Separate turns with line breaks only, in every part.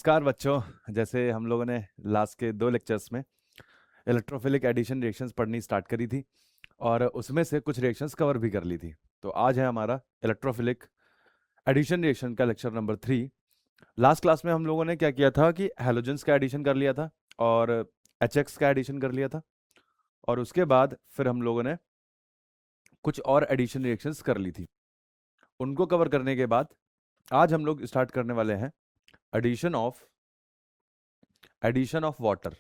नमस्कार बच्चों। जैसे हम लोगों ने लास्ट के 2 लेक्चर्स में इलेक्ट्रोफिलिक एडिशन रिएक्शंस पढ़नी स्टार्ट करी थी और उसमें से कुछ रिएक्शंस कवर भी कर ली थी। तो आज है हमारा इलेक्ट्रोफिलिक एडिशन रिएक्शन का लेक्चर नंबर 3। लास्ट क्लास में हम लोगों ने क्या किया था कि हैलोजेंस का एडिशन कर लिया था और HX का एडिशन कर लिया था, और उसके बाद फिर हम लोगों ने कुछ और एडिशन रिएक्शंस कर ली थी। उनको कवर करने के बाद आज हम लोग स्टार्ट करने वाले हैं एडिशन ऑफ वाटर।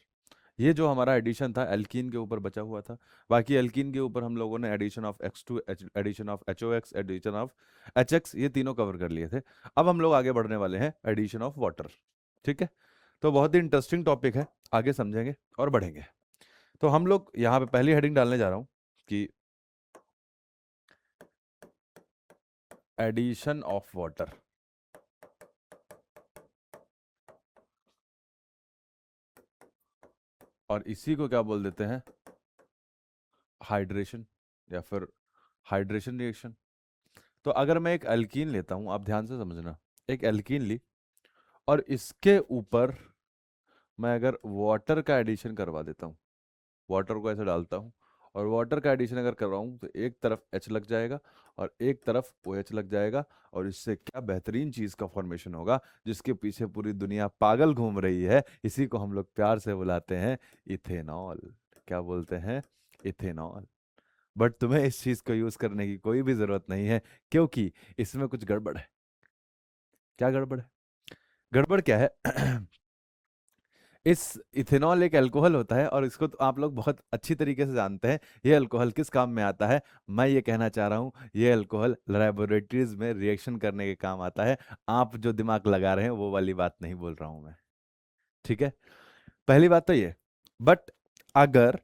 ये जो हमारा एडिशन था एल्कीन के ऊपर बचा हुआ था। बाकी एल्कीन के ऊपर हम लोगों ने addition of X2, addition of HOX, addition of HX, ये तीनों कवर कर लिए थे। अब हम लोग आगे बढ़ने वाले हैं एडिशन ऑफ वाटर। ठीक है, तो बहुत ही इंटरेस्टिंग टॉपिक है, आगे समझेंगे और बढ़ेंगे। तो हम लोग यहाँ पे पहली हेडिंग डालने जा रहा हूँ कि एडिशन ऑफ वाटर। और इसी को क्या बोल देते हैं, हाइड्रेशन या फिर हाइड्रेशन रिएक्शन। तो अगर मैं एक एल्कीन लेता हूं, आप ध्यान से समझना, एक एल्कीन ली और इसके ऊपर मैं अगर वाटर का एडिशन करवा देता हूँ, वाटर को ऐसे डालता हूँ और वाटर का एडिशन अगर करवाऊँ तो एक तरफ H लग जाएगा और एक तरफ OH लग जाएगा, और इससे क्या बेहतरीन चीज का फॉर्मेशन होगा जिसके पीछे पूरी दुनिया पागल घूम रही है। इसी को हम लोग प्यार से बुलाते हैं इथेनॉल। क्या बोलते हैं? इथेनॉल। बट तुम्हें इस चीज को यूज करने की कोई भी जरूरत नहीं है, क्योंकि इसमें कुछ गड़बड़ है। क्या गड़बड़ है? गड़बड़ क्या है? इस इथेनॉल एक अल्कोहल होता है और इसको तो आप लोग बहुत अच्छी तरीके से जानते हैं। ये अल्कोहल किस काम में आता है? मैं ये कहना चाह रहा हूँ, ये अल्कोहल लैबोरेटरीज में रिएक्शन करने के काम आता है। आप जो दिमाग लगा रहे हैं वो वाली बात नहीं बोल रहा हूँ मैं। ठीक है, पहली बात तो ये। बट अगर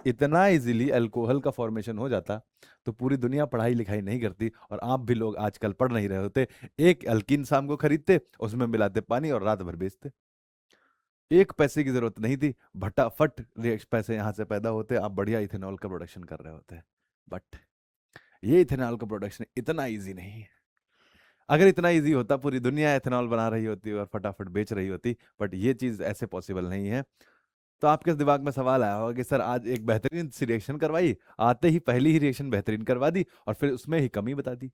इतना इजीली अल्कोहल का फॉर्मेशन हो जाता तो पूरी दुनिया पढ़ाई लिखाई नहीं करती और आप भी लोग आजकल पढ़ नहीं रहे होते। एक अल्कीन शाम को खरीदते, उसमें मिलाते पानी और रात भर बेचते। एक पैसे की जरूरत नहीं थी, फटाफट पैसे यहां से पैदा होते, आप बढ़िया इथेनॉल का प्रोडक्शन कर रहे होते। बट ये इथेनॉल का प्रोडक्शन इतना इजी नहीं है। अगर इतना इजी होता, पूरी दुनिया एथेनॉल बना रही होती और फटाफट बेच रही होती, बट ये चीज ऐसे पॉसिबल नहीं है। तो आपके दिमाग में सवाल आया होगा कि सर आज एक बेहतरीन सी रिएक्शन करवाई, आते ही पहली ही रिएक्शन बेहतरीन करवा दी और फिर उसमें ही कमी बता दी।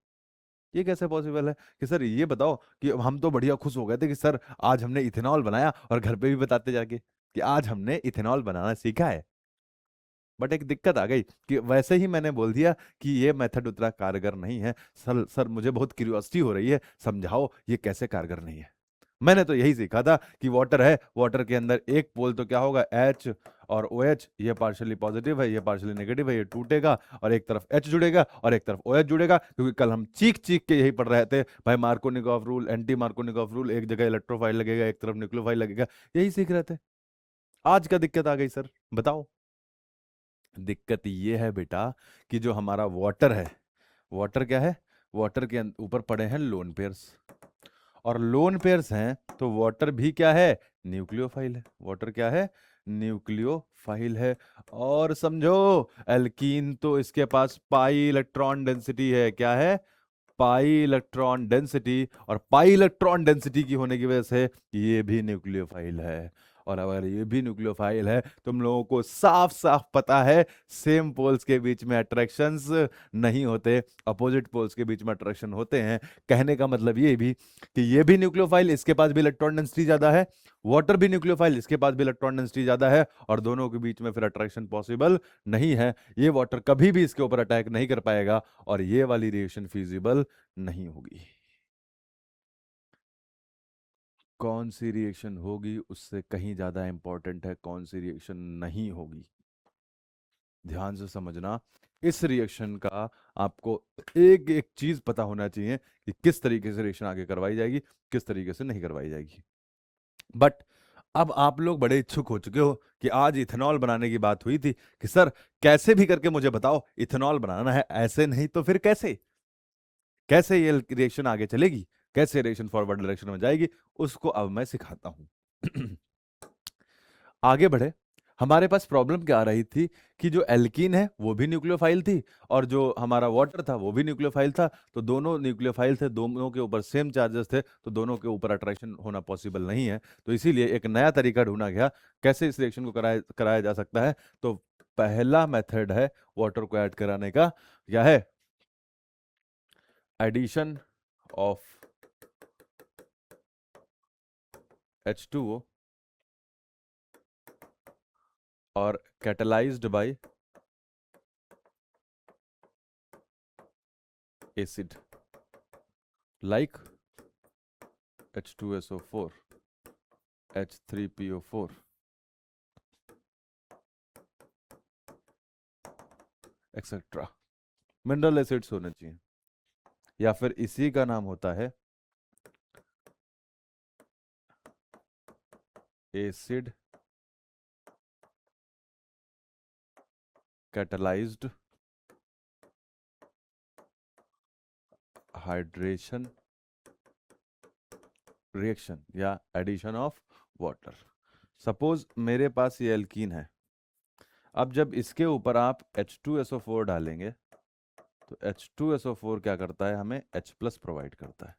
ये कैसे पॉसिबल है? कि सर ये बताओ कि हम तो बढ़िया खुश हो गए थे कि सर आज हमने इथेनॉल बनाया, और घर पे भी बताते जाके कि आज हमने इथेनॉल बनाना सीखा है। बट एक दिक्कत आ गई कि वैसे ही मैंने बोल दिया कि ये मेथड उतना कारगर नहीं है। सर सर मुझे बहुत क्यूरियोसिटी हो रही है, समझाओ ये कैसे कारगर नहीं है। मैंने तो यही सीखा था कि वाटर है, वाटर के अंदर एक पोल तो क्या होगा, H और OH, ये पार्शियली पॉजिटिव है, ये पार्शियली नेगेटिव है, ये टूटेगा और एक तरफ H जुड़ेगा और एक तरफ OH जुड़ेगा। क्योंकि कल हम चीख चीख के यही पढ़ रहे थे भाई, Markovnikov rule, anti Markovnikov rule, एक जगह इलेक्ट्रोफाइल लगेगा एक तरफ न्यूक्लियोफाइल लगेगा, यही सीख रहे थे। आज का दिक्कत आ गई सर, बताओ। दिक्कत ये है बेटा कि जो हमारा वाटर है, वाटर क्या है? वाटर के ऊपर पड़े हैं लोन पेयर्स, और लोन पेयर्स हैं तो वाटर भी क्या है? न्यूक्लियोफाइल है। वाटर क्या है? न्यूक्लियोफाइल है। और समझो, एल्कीन तो इसके पास पाई इलेक्ट्रॉन डेंसिटी है। क्या है? Pi electron density. और पाई इलेक्ट्रॉन डेंसिटी की होने की वजह से ये भी न्यूक्लियोफाइल है। और अगर ये भी न्यूक्लियोफाइल है, तुम लोगों को साफ साफ पता है सेम पोल्स के बीच में अट्रैक्शंस नहीं होते, अपोजिट पोल्स के बीच में अट्रैक्शन होते हैं। कहने का मतलब ये भी कि ये भी न्यूक्लियोफाइल, इसके पास भी इलेक्ट्रॉन डेंसिटी ज्यादा है, वाटर भी न्यूक्लियोफाइल, इसके पास भी इलेक्ट्रॉन डेंसिटी ज्यादा है, और दोनों के बीच में फिर अट्रैक्शन पॉसिबल नहीं है। ये वाटर कभी भी इसके ऊपर अटैक नहीं कर पाएगा और ये वाली रिएक्शन फीजिबल नहीं होगी। कौन सी रिएक्शन होगी उससे कहीं ज्यादा इंपॉर्टेंट है कौन सी रिएक्शन नहीं होगी। ध्यान से समझना, इस रिएक्शन का आपको एक एक चीज पता होना चाहिए कि किस तरीके से रिएक्शन आगे करवाई जाएगी, किस तरीके से नहीं करवाई जाएगी। बट अब आप लोग बड़े इच्छुक हो चुके हो कि आज इथेनॉल बनाने की बात हुई थी कि सर कैसे भी करके मुझे बताओ इथेनॉल बनाना है, ऐसे नहीं तो फिर कैसे, कैसे ये रिएक्शन आगे चलेगी, कैसे रिएक्शन फॉरवर्ड डायरेक्शन में जाएगी, उसको अब मैं सिखाता हूं। आगे बढ़े। हमारे पास प्रॉब्लम क्या आ रही थी कि जो एल्कीन है वो भी न्यूक्लियोफाइल थी, और जो हमारा वाटर था वो भी न्यूक्लियोफाइल था। तो दोनों न्यूक्लियोफाइल थे, दोनों के ऊपर सेम चार्जेस थे, तो दोनों के ऊपर अट्रैक्शन होना पॉसिबल नहीं है। तो इसीलिए एक नया तरीका ढूंढा गया कैसे इस रिएक्शन को कराया कराया जा सकता है। तो पहला मेथड है वाटर को ऐड कराने का, क्या है? एडिशन ऑफ H2O और catalysed bye acid like H2SO4, H3PO4, etcetera. Mineral acids होने चाहिए, या फिर इसी का नाम होता है एसिड कैटलाइज्ड हाइड्रेशन रिएक्शन या एडिशन ऑफ वाटर। सपोज मेरे पास ये एल्कीन है, अब जब इसके ऊपर आप H2SO4 डालेंगे तो H2SO4 क्या करता है, हमें H प्लस प्रोवाइड करता है।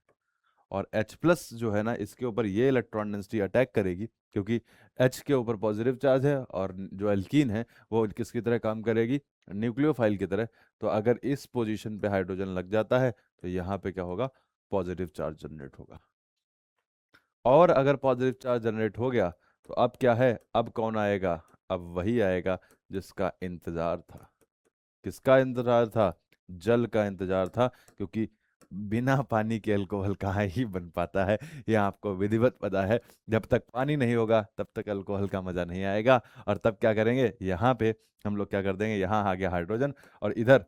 और H प्लस जो है ना, इसके ऊपर ये इलेक्ट्रॉन डेंसिटी अटैक करेगी, क्योंकि H के ऊपर पॉजिटिव चार्ज है, और जो एल्कीन है वो किसकी तरह काम करेगी, न्यूक्लियोफाइल की तरह। तो अगर इस पोजीशन पे हाइड्रोजन लग जाता है तो यहाँ पे क्या होगा, पॉजिटिव चार्ज जनरेट होगा। और अगर पॉजिटिव चार्ज जनरेट हो गया तो अब क्या है, अब कौन आएगा, अब वही आएगा जिसका इंतजार था। किसका इंतजार था? जल का इंतजार था, क्योंकि बिना पानी के अल्कोहल कहाँ ही बन पाता है, ये आपको विधिवत पता है। जब तक पानी नहीं होगा तब तक अल्कोहल का मजा नहीं आएगा। और तब क्या करेंगे, यहाँ पे हम लोग क्या कर देंगे, यहाँ आ गया हाइड्रोजन, और इधर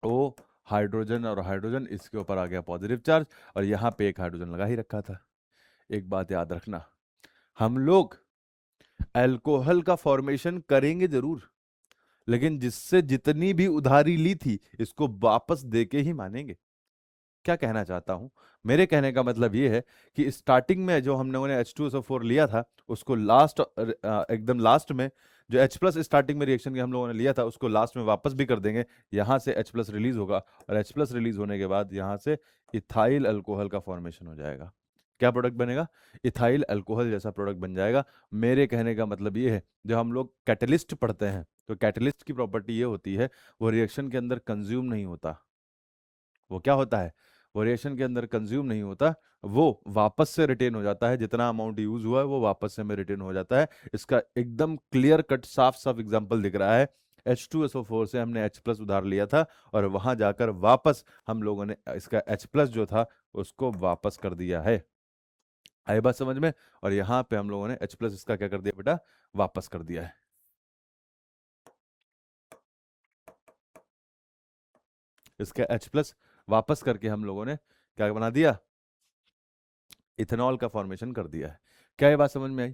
ओ हाइड्रोजन और हाइड्रोजन, इसके ऊपर आ गया पॉजिटिव चार्ज, और यहाँ पे एक हाइड्रोजन लगा ही रखा था। एक बात याद रखना, हम लोग अल्कोहल का फॉर्मेशन करेंगे जरूर, लेकिन जिससे जितनी भी उधारी ली थी इसको वापस देके ही मानेंगे। क्या कहना चाहता हूं, मेरे कहने का मतलब ये है कि स्टार्टिंग में जो हम लोगों ने H2SO4 लिया था, उसको लास्ट एकदम लास्ट में जो H प्लस स्टार्टिंग में रिएक्शन के हम लोगों ने लिया था उसको लास्ट में वापस भी कर देंगे। यहाँ से H प्लस रिलीज होगा, और H प्लस रिलीज होने के बाद यहाँ से इथाइल अल्कोहल का फॉर्मेशन हो जाएगा। क्या प्रोडक्ट बनेगा, इथाइल अल्कोहल जैसा प्रोडक्ट बन जाएगा। मेरे कहने का मतलब ये है, जब हम लोग कैटलिस्ट पढ़ते हैं तो कैटलिस्ट की प्रॉपर्टी ये होती है, वो रिएक्शन के अंदर कंज्यूम नहीं होता। वो क्या होता है, वो रिएक्शन के अंदर कंज्यूम नहीं होता, वो वापस से रिटेन हो जाता है। जितना अमाउंट यूज हुआ है वो वापस से में रिटेन हो जाता है। इसका एकदम क्लियर कट साफ साफ एग्जांपल दिख रहा है। H2SO4 से हमने H प्लस उधार लिया था, और वहां जाकर वापस हम लोगों ने इसका H प्लस जो था उसको वापस कर दिया है। आई बात समझ में? और यहाँ पे हम लोगों ने H प्लस इसका क्या कर दिया बेटा, वापस कर दिया है। इसका H प्लस वापस करके हम लोगों ने क्या बना दिया, इथेनॉल का फॉर्मेशन कर दिया है। क्या ये बात समझ में आई?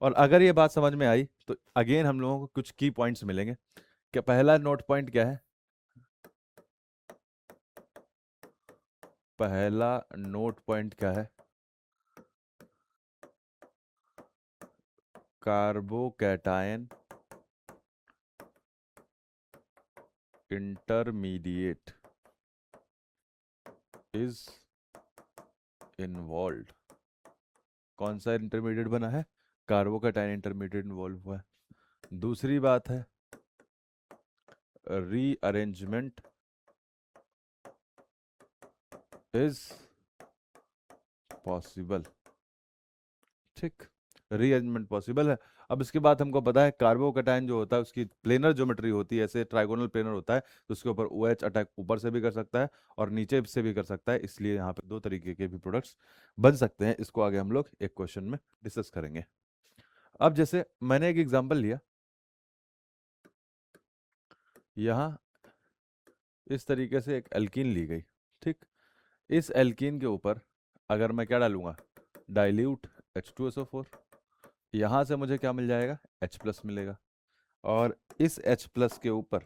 और अगर ये बात समझ में आई तो अगेन हम लोगों को कुछ की पॉइंट्स मिलेंगे। क्या पहला नोट पॉइंट क्या है, पहला नोट पॉइंट क्या है, कार्बोकैटायन इंटरमीडिएट इज इन्वॉल्व। कौन सा इंटरमीडिएट बना है, कार्बोकैटायन इंटरमीडिएट इन्वॉल्व हुआ है। दूसरी बात है रीअरेंजमेंट इज पॉसिबल। ठीक, रीअरेंजमेंट पॉसिबल है। अब इसके बाद हमको पता है कार्बोकैटायन जो होता है उसकी प्लेनर ज्योमेट्री होती है, ऐसे ट्राइगोनल प्लेनर होता है, तो उसके ऊपर OH अटैक ऊपर से भी कर सकता है और नीचे से भी कर सकता है। इसलिए यहाँ पे दो तरीके के भी प्रोडक्ट्स बन सकते हैं। इसको आगे हम लोग एक क्वेश्चन में डिस्कस करेंगे। अब जैसे मैंने एक एग्जांपल लिया, यहाँ इस तरीके से एक एल्कीन ली गई। ठीक, इस एल्कीन के ऊपर अगर मैं क्या डालूंगा, डाइल्यूट H2SO4, यहाँ से मुझे क्या मिल जाएगा, H प्लस मिलेगा। और इस H प्लस के ऊपर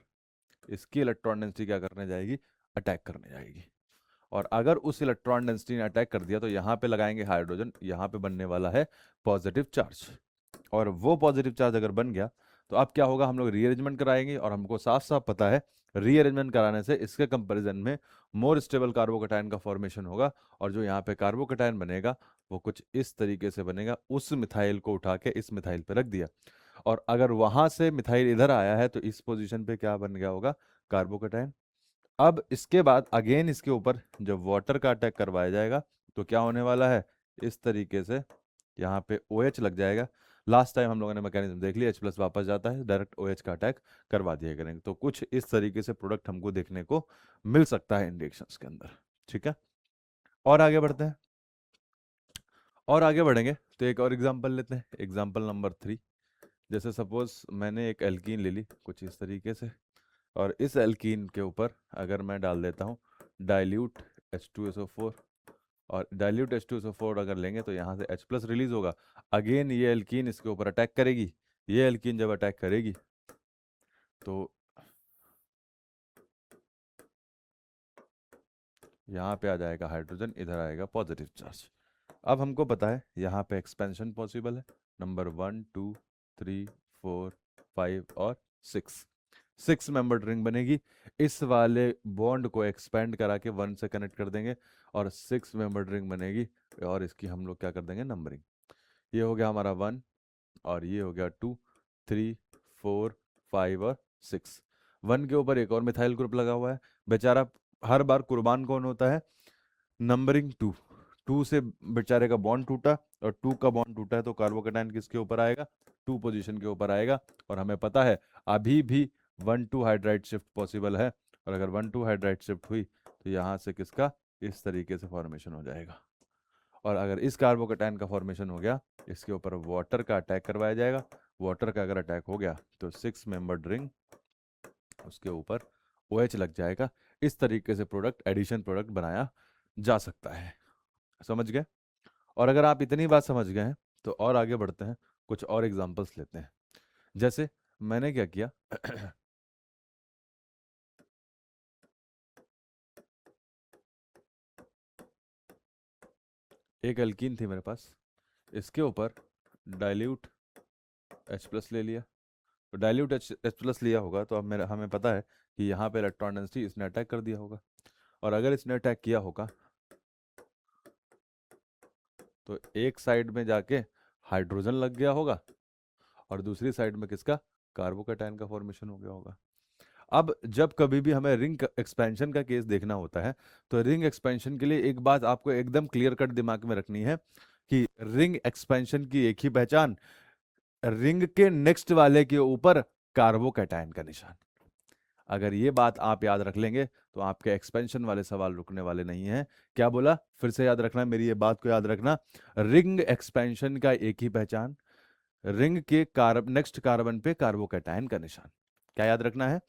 इसकी इलेक्ट्रॉन डेंसिटी क्या करने जाएगी, अटैक करने जाएगी। और अगर उस इलेक्ट्रॉन डेंसिटी ने अटैक कर दिया तो यहाँ पे लगाएंगे हाइड्रोजन, यहाँ पे बनने वाला है पॉजिटिव चार्ज। और वो पॉजिटिव चार्ज अगर बन गया तो अब क्या होगा, हम लोग रीअरेंजमेंट कराएंगे और हमको साफ साफ पता है रीअरेंजमेंट कराने से इसके कंपैरिजन में मोर स्टेबल कार्बोकैटायन का फॉर्मेशन होगा, और जो यहाँ पे कार्बोकैटायन बनेगा वो कुछ इस तरीके से बनेगा। उस मिथाइल को उठा के इस मिथाइल पे रख दिया, और अगर वहां से मिथाइल इधर आया है तो इस पोजीशन पे क्या बन गया होगा, कार्बोकैटायन। अब इसके बाद अगेन इसके ऊपर जब वाटर का अटैक करवाया जाएगा तो क्या होने वाला है, इस तरीके से यहाँ पे OH लग जाएगा। लास्ट टाइम हम लोगों ने मैकेनिज्म देख लिया, H+ वापस जाता है, डायरेक्ट OH का अटैक करवा दिया करेंगे। तो कुछ इस तरीके से प्रोडक्ट हमको देखने को मिल सकता है इन रिएक्शंस के अंदर। ठीक है, और आगे बढ़ते हैं। और आगे बढ़ेंगे तो एक और एग्जांपल लेते हैं, एग्जांपल नंबर 3। जैसे सपोज मैंने एक एल्कीन ले ली कुछ इस तरीके से, और इस एल्कीन के ऊपर अगर मैं डाल देता हूँ डाइल्यूट H2SO4, और डाइल्यूट H2SO4 अगर लेंगे तो यहाँ से H+ रिलीज होगा। अगेन ये एल्कीन इसके ऊपर अटैक करेगी, ये एल्कीन जब अटैक करेगी तो यहाँ पे आ जाएगा हाइड्रोजन, इधर आएगा पॉजिटिव चार्ज। अब हमको पता है यहाँ पे एक्सपेंशन पॉसिबल है, नंबर 1 2 3 4 5 और 6 मेंबर्ड रिंग बनेगी। इस वाले बॉन्ड को एक्सपेंड करा के 1 से कनेक्ट कर देंगे और 6 मेंबर्ड रिंग बनेगी, और इसकी हम लोग क्या कर देंगे, नंबरिंग। ये हो गया हमारा 1, और ये हो गया 2 3 4 5 और 6। 1 के ऊपर एक और मिथाइल ग्रुप लगा हुआ है, बेचारा हर बार कुर्बान कौन होता है, नंबरिंग 2। 2 से बेचारे का बॉन्ड टूटा, और 2 का बॉन्ड टूटा है तो कार्बोकैटायन किसके ऊपर आएगा, 2 पोजीशन के ऊपर आएगा। और हमें पता है अभी भी 1 2 हाइड्राइड शिफ्ट पॉसिबल है, और अगर 1 2 हाइड्राइड शिफ्ट हुई तो यहाँ से किसका, इस तरीके से फॉर्मेशन हो जाएगा। और अगर इस कार्बोकैटायन का फॉर्मेशन हो गया, इसके ऊपर वाटर का अटैक करवाया जाएगा। वाटर का अगर अटैक हो गया तो 6 मेंबर्ड रिंग, उसके ऊपर OH लग जाएगा। इस तरीके से प्रोडक्ट, एडिशन प्रोडक्ट बनाया जा सकता है। समझ गए? और अगर आप इतनी बात समझ गए हैं तो और आगे बढ़ते हैं, कुछ और एग्जांपल्स लेते हैं। जैसे मैंने क्या किया एक एल्कीन थी मेरे पास, इसके ऊपर डाइल्यूट H+ ले लिया। तो डाइल्यूट H+ लिया होगा तो अब मेरे हमें पता है कि यहाँ पे इलेक्ट्रॉन डेंसिटी इसने अटैक कर दिया होगा, और अगर इसने अटैक किया होगा तो एक साइड में जाके हाइड्रोजन लग गया होगा, और दूसरी साइड में किसका, कार्बोकैटायन का फॉर्मेशन हो गया होगा। अब जब कभी भी हमें रिंग एक्सपेंशन का केस देखना होता है तो रिंग एक्सपेंशन के लिए एक बात आपको एकदम क्लियर कट दिमाग में रखनी है कि रिंग एक्सपेंशन की एक ही पहचान, रिंग के नेक्स्ट वाले के ऊपर कार्बोकैटायन का निशान। अगर ये बात आप याद रख लेंगे तो आपके एक्सपेंशन वाले सवाल रुकने वाले नहीं हैं। क्या बोला, फिर से याद रखना, मेरी ये बात को याद रखना, रिंग एक्सपेंशन का एक ही पहचान, रिंग के नेक्स्ट कार्बन पे कार्बोकैटायन का निशान। क्या याद रखना है,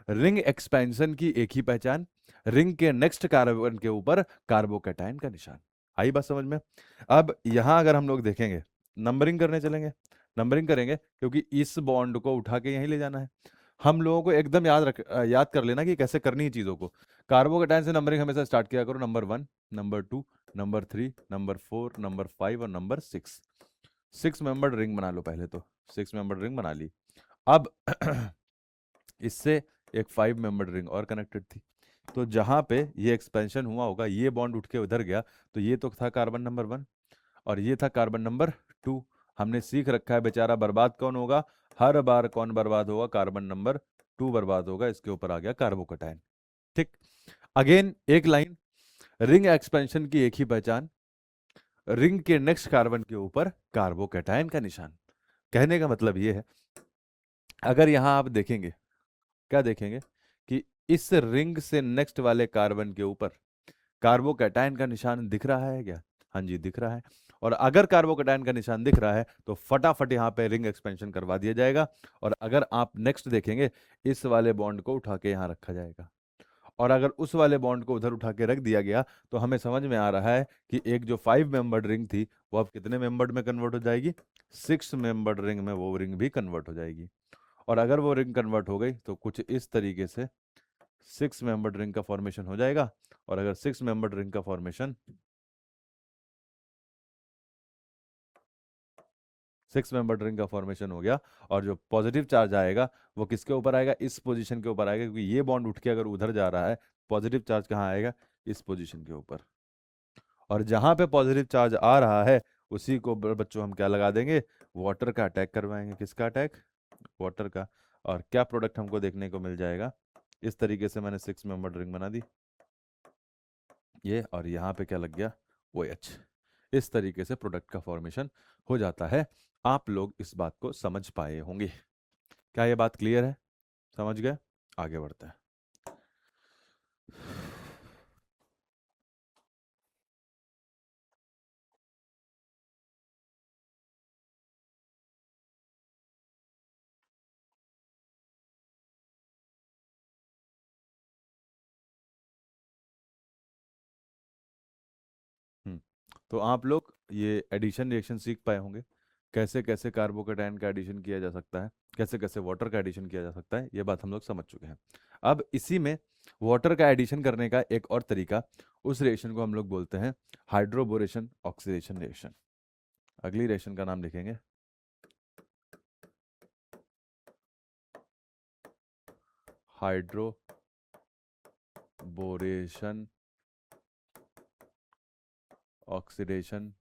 रिंग एक्सपेंशन की एक ही पहचान, रिंग के नेक्स्ट कार्बन के ऊपर कार्बोकैटायन का निशान। आई बात समझ में? अब यहां अगर हम लोग देखेंगे, नंबरिंग करने चलेंगे, नंबरिंग करेंगे क्योंकि इस बॉन्ड को उठा के यहीं ले जाना है। हम लोगों को एकदम याद कर लेना कि कैसे करनी है चीजों को। कार्बोकैटायन से नंबरिंग हमेशा स्टार्ट किया करो, number 1, number 2, number 3, number 4, number 5 और नंबर 6। 6 मेंबर्ड रिंग बना लो पहले तो, 6 मेंबर्ड रिंग बना ली। अब इससे एक 5 मेंबर्ड रिंग और कनेक्टेड थी, तो जहां पे ये एक्सपेंशन हुआ होगा, ये बॉन्ड उठ के उधर गया, तो ये तो था कार्बन नंबर 1 और ये था कार्बन नंबर 2। हमने सीख रखा है बेचारा बर्बाद कौन होगा, हर बार कौन बर्बाद होगा, कार्बन नंबर 2 बर्बाद होगा। इसके ऊपर आ गया कार्बोकैटायन। ठीक, अगेन एक लाइन, रिंग एक्सपेंशन की एक ही पहचान, रिंग के नेक्स्ट कार्बन के ऊपर कार्बोकैटायन का निशान। कहने का मतलब ये है, अगर यहां आप देखेंगे, क्या देखेंगे कि इस रिंग से नेक्स्ट वाले कार्बन के ऊपर कार्बोकैटायन का निशान दिख रहा है क्या? हाँ जी, दिख रहा है। और अगर कार्बोकैटायन का निशान दिख रहा है तो फटाफट यहाँ पे रिंग एक्सपेंशन करवा दिया जाएगा, और अगर आप नेक्स्ट देखेंगे, इस वाले बॉन्ड को उठा के यहाँ रखा जाएगा, और अगर उस वाले बॉन्ड को उधर उठा के रख दिया गया तो हमें समझ में आ रहा है कि एक जो 5 मेंबर्ड रिंग थी वो अब कितने मेंबर्ड में कन्वर्ट हो जाएगी, 6 मेंबर्ड रिंग में वो रिंग भी कन्वर्ट हो जाएगी। और अगर वो रिंग कन्वर्ट हो गई तो कुछ इस तरीके से 6 मेंबर्ड रिंग का फॉर्मेशन हो जाएगा। और अगर 6 मेंबर्ड रिंग का फॉर्मेशन 6 मेंबर रिंग का फॉर्मेशन हो गया। और जो पॉजिटिव चार्ज आएगा वो किसके ऊपर आएगा, इस पोजीशन के ऊपर आएगा, क्योंकि ये बॉन्ड उठ के अगर उधर जा रहा है, पॉजिटिव चार्ज कहाँ आएगा, इस पोजीशन के ऊपर। और जहां पे पॉजिटिव चार्ज आ रहा है उसी को बच्चों हम क्या लगा देंगे, वाटर का अटैक करवाएंगे। किसका अटैक, वाटर का। और क्या प्रोडक्ट हमको देखने को मिल जाएगा, इस तरीके से मैंने 6 मेंबर रिंग बना दी ये, और यहाँ पे क्या लग गया, ओ एच। इस तरीके से प्रोडक्ट का फॉर्मेशन हो जाता है। आप लोग इस बात को समझ पाए होंगे। क्या ये बात क्लियर है, समझ गए? आगे बढ़ते हैं। हम्म, तो आप लोग ये एडिशन रिएक्शन सीख पाए होंगे, कैसे कैसे कार्बोकेटाइन का एडिशन किया जा सकता है, कैसे कैसे वाटर का एडिशन किया जा सकता है, ये बात हम लोग समझ चुके हैं। अब इसी में वाटर का एडिशन करने का एक और तरीका, उस रिएक्शन को हम लोग बोलते हैं हाइड्रोबोरेशन ऑक्सीडेशन रिएक्शन। अगली रिएक्शन का नाम लिखेंगे हाइड्रोबोरेशन ऑक्सीडेशन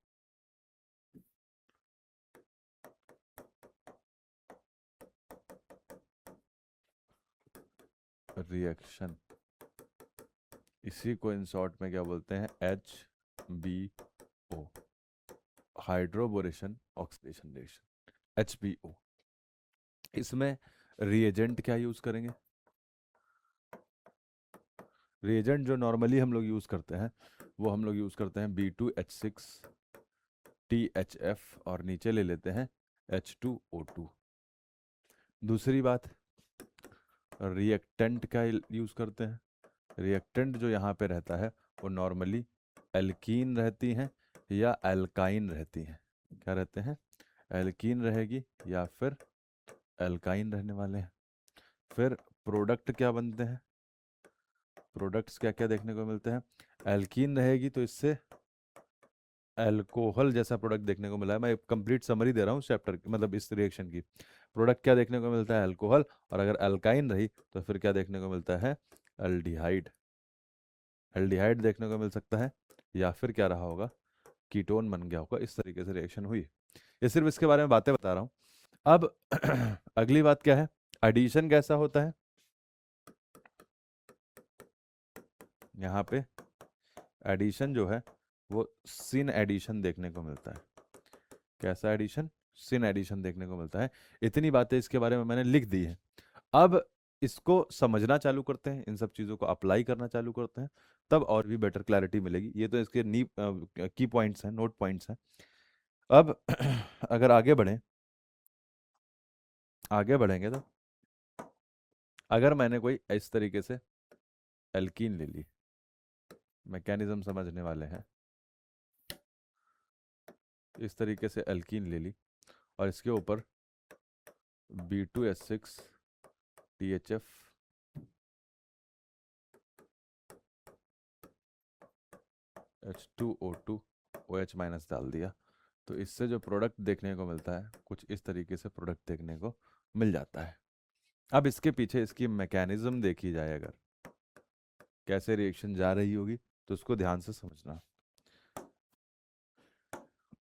रिएक्शन। इसी को इन शॉर्ट में क्या बोलते हैं, HBO, hydroboration oxidation reaction, HBO। इसमें रिएजेंट क्या यूज करेंगे, रिएजेंट जो नॉर्मली हम लोग यूज करते हैं वो हम लोग यूज करते हैं B2H6THF, और नीचे ले लेते हैं H2O2। दूसरी बात, रिएक्टेंट का यूज करते हैं। रिएक्टेंट जो यहाँ पे रहता है वो नॉर्मली एल्कीन रहती हैं या एल्काइन रहती हैं। क्या रहते हैं, एल्कीन रहेगी या फिर एल्काइन रहने वाले हैं। फिर प्रोडक्ट क्या बनते हैं, प्रोडक्ट्स क्या क्या देखने को मिलते हैं, एल्कीन रहेगी तो इससे अल्कोहल जैसा प्रोडक्ट देखने को मिला है। मैं कंप्लीट समरी दे रहा हूँ चैप्टर की, मतलब इस रिएक्शन की। प्रोडक्ट क्या देखने को मिलता है, अल्कोहल। और अगर अल्काइन रही तो फिर क्या देखने को मिलता है, अल्डिहाइड। एल्डिहाइड देखने को मिल सकता है, या फिर क्या रहा होगा, कीटोन बन गया होगा। इस तरीके से रिएक्शन हुई। ये सिर्फ इसके बारे में बातें बता रहा हूँ। अब अगली बात क्या है, एडिशन कैसा होता है। यहाँ पे एडिशन जो है वो सिन एडिशन देखने को मिलता है। कैसा एडिशन, सिन एडिशन देखने को मिलता है। इतनी बातें इसके बारे में मैंने लिख दी है। अब इसको समझना चालू करते हैं, इन सब चीज़ों को अप्लाई करना चालू करते हैं, तब और भी बेटर क्लैरिटी मिलेगी। ये तो इसके नी की पॉइंट्स हैं, नोट पॉइंट्स हैं। अब अगर आगे बढ़ेंगे तो अगर मैंने कोई इस तरीके से एल्कीन ले ली, मैकेनिज्म समझने वाले हैं, इस तरीके से एल्कीन ले ली और इसके ऊपर B2H6THF H2O2 OH माइनस डाल दिया, तो इससे जो प्रोडक्ट देखने को मिलता है कुछ इस तरीके से प्रोडक्ट देखने को मिल जाता है। अब इसके पीछे इसकी मैकेनिज्म देखी जाए, अगर कैसे रिएक्शन जा रही होगी तो उसको ध्यान से समझना।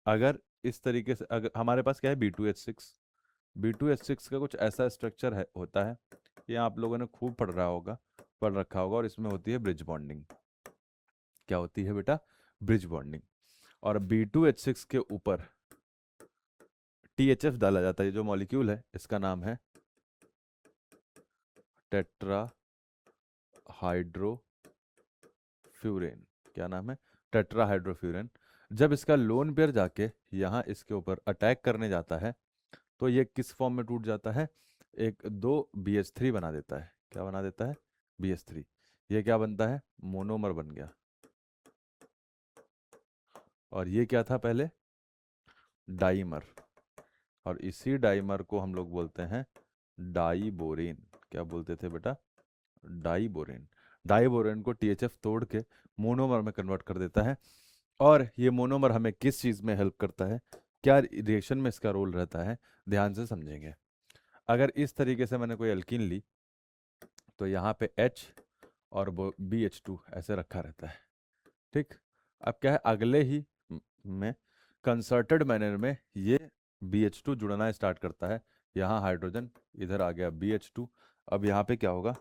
अगर इस तरीके से, अगर हमारे पास क्या है, B2H6 का कुछ ऐसा स्ट्रक्चर है, होता है, ये आप लोगों ने खूब पढ़ रखा होगा, और इसमें होती है ब्रिज बॉन्डिंग। क्या होती है बेटा, ब्रिज बॉन्डिंग। और B2H6 के ऊपर THF डाला जाता है। जो मॉलिक्यूल है इसका नाम है टेट्रा हाइड्रोफ्यूरेन। क्या नाम है, टेट्रा हाइड्रोफ्यूरेन। जब इसका लोन पेयर जाके यहाँ इसके ऊपर अटैक करने जाता है तो ये किस फॉर्म में टूट जाता है, एक दो BH3 बना देता है। क्या बना देता है, BH3। ये क्या बनता है, मोनोमर बन गया। और ये क्या था पहले, डाइमर। और इसी डाइमर को हम लोग बोलते हैं डाइबोरेन। क्या बोलते थे बेटा, डाइबोरेन। डाइबोरेन को THF तोड़ के मोनोमर में कन्वर्ट कर देता है। और ये मोनोमर हमें किस चीज़ में हेल्प करता है, क्या रिएक्शन में इसका रोल रहता है, ध्यान से समझेंगे। अगर इस तरीके से मैंने कोई एल्कीन ली तो यहाँ पे H और वो BH2 ऐसे रखा रहता है, ठीक। अब क्या है, अगले ही में कंसर्टेड मैनर में ये BH2 जुड़ना स्टार्ट करता है, यहाँ हाइड्रोजन, इधर आ गया BH2। अब यहाँ पे क्या होगा,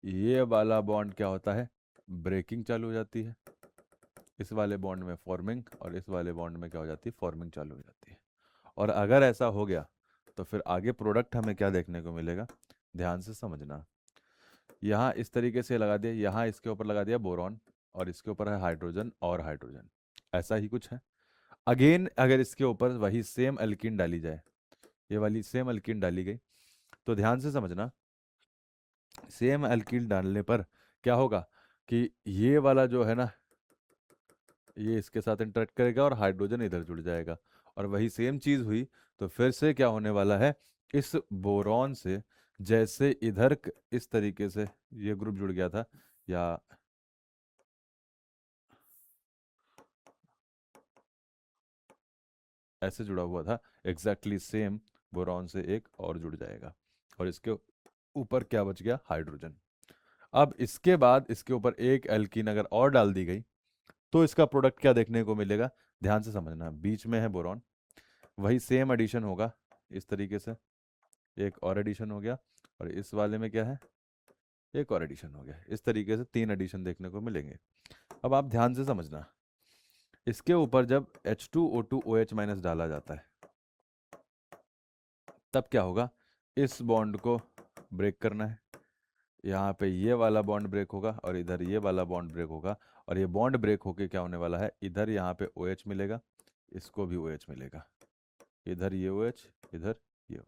ये वाला बॉन्ड क्या होता है, ब्रेकिंग चालू हो जाती है, इस वाले बॉन्ड में फॉर्मिंग, और इस वाले बॉन्ड में क्या हो जाती है, फॉर्मिंग चालू हो जाती है। और अगर ऐसा हो गया तो फिर आगे प्रोडक्ट हमें क्या देखने को मिलेगा, ध्यान से समझना। यहाँ इस तरीके से लगा दिया, यहाँ इसके ऊपर लगा दिया बोरॉन, और इसके ऊपर है हाइड्रोजन और हाइड्रोजन, ऐसा ही कुछ है। अगेन अगर इसके ऊपर वही सेम एल्कीन डाली जाए, ये वाली सेम एल्कीन डाली गई, तो ध्यान से समझना, सेम एल्कीन डालने पर क्या होगा कि ये वाला जो है ना, ये इसके साथ इंटरेक्ट करेगा और हाइड्रोजन इधर जुड़ जाएगा, और वही सेम चीज हुई तो फिर से क्या होने वाला है, इस बोरॉन से जैसे इधर इस तरीके से ये ग्रुप जुड़ गया था, या ऐसे जुड़ा हुआ था, एग्जैक्टली सेम बोरॉन से एक और जुड़ जाएगा, और इसके ऊपर क्या बच गया, हाइड्रोजन। अब इसके बाद इसके ऊपर एक एल्कीन अगर और डाल दी गई तो इसका प्रोडक्ट क्या देखने को मिलेगा, ध्यान से समझना। बीच में है बोरॉन, वही सेम एडिशन होगा इस तरीके से, एक और एडिशन हो गया, और इस वाले में क्या है, एक और एडिशन हो गया, इस तरीके से 3 एडिशन देखने को मिलेंगे। अब आप ध्यान से समझना, इसके ऊपर जब H2O2OH माइनस डाला जाता है तब क्या होगा, इस बॉन्ड को ब्रेक करना है, यहाँ पे ये वाला बॉन्ड ब्रेक होगा और इधर ये वाला बॉन्ड ब्रेक होगा, और ये बॉन्ड ब्रेक होके क्या होने वाला है, इधर यहाँ पे OH मिलेगा, इसको भी OH मिलेगा, इधर ये OH, इधर ये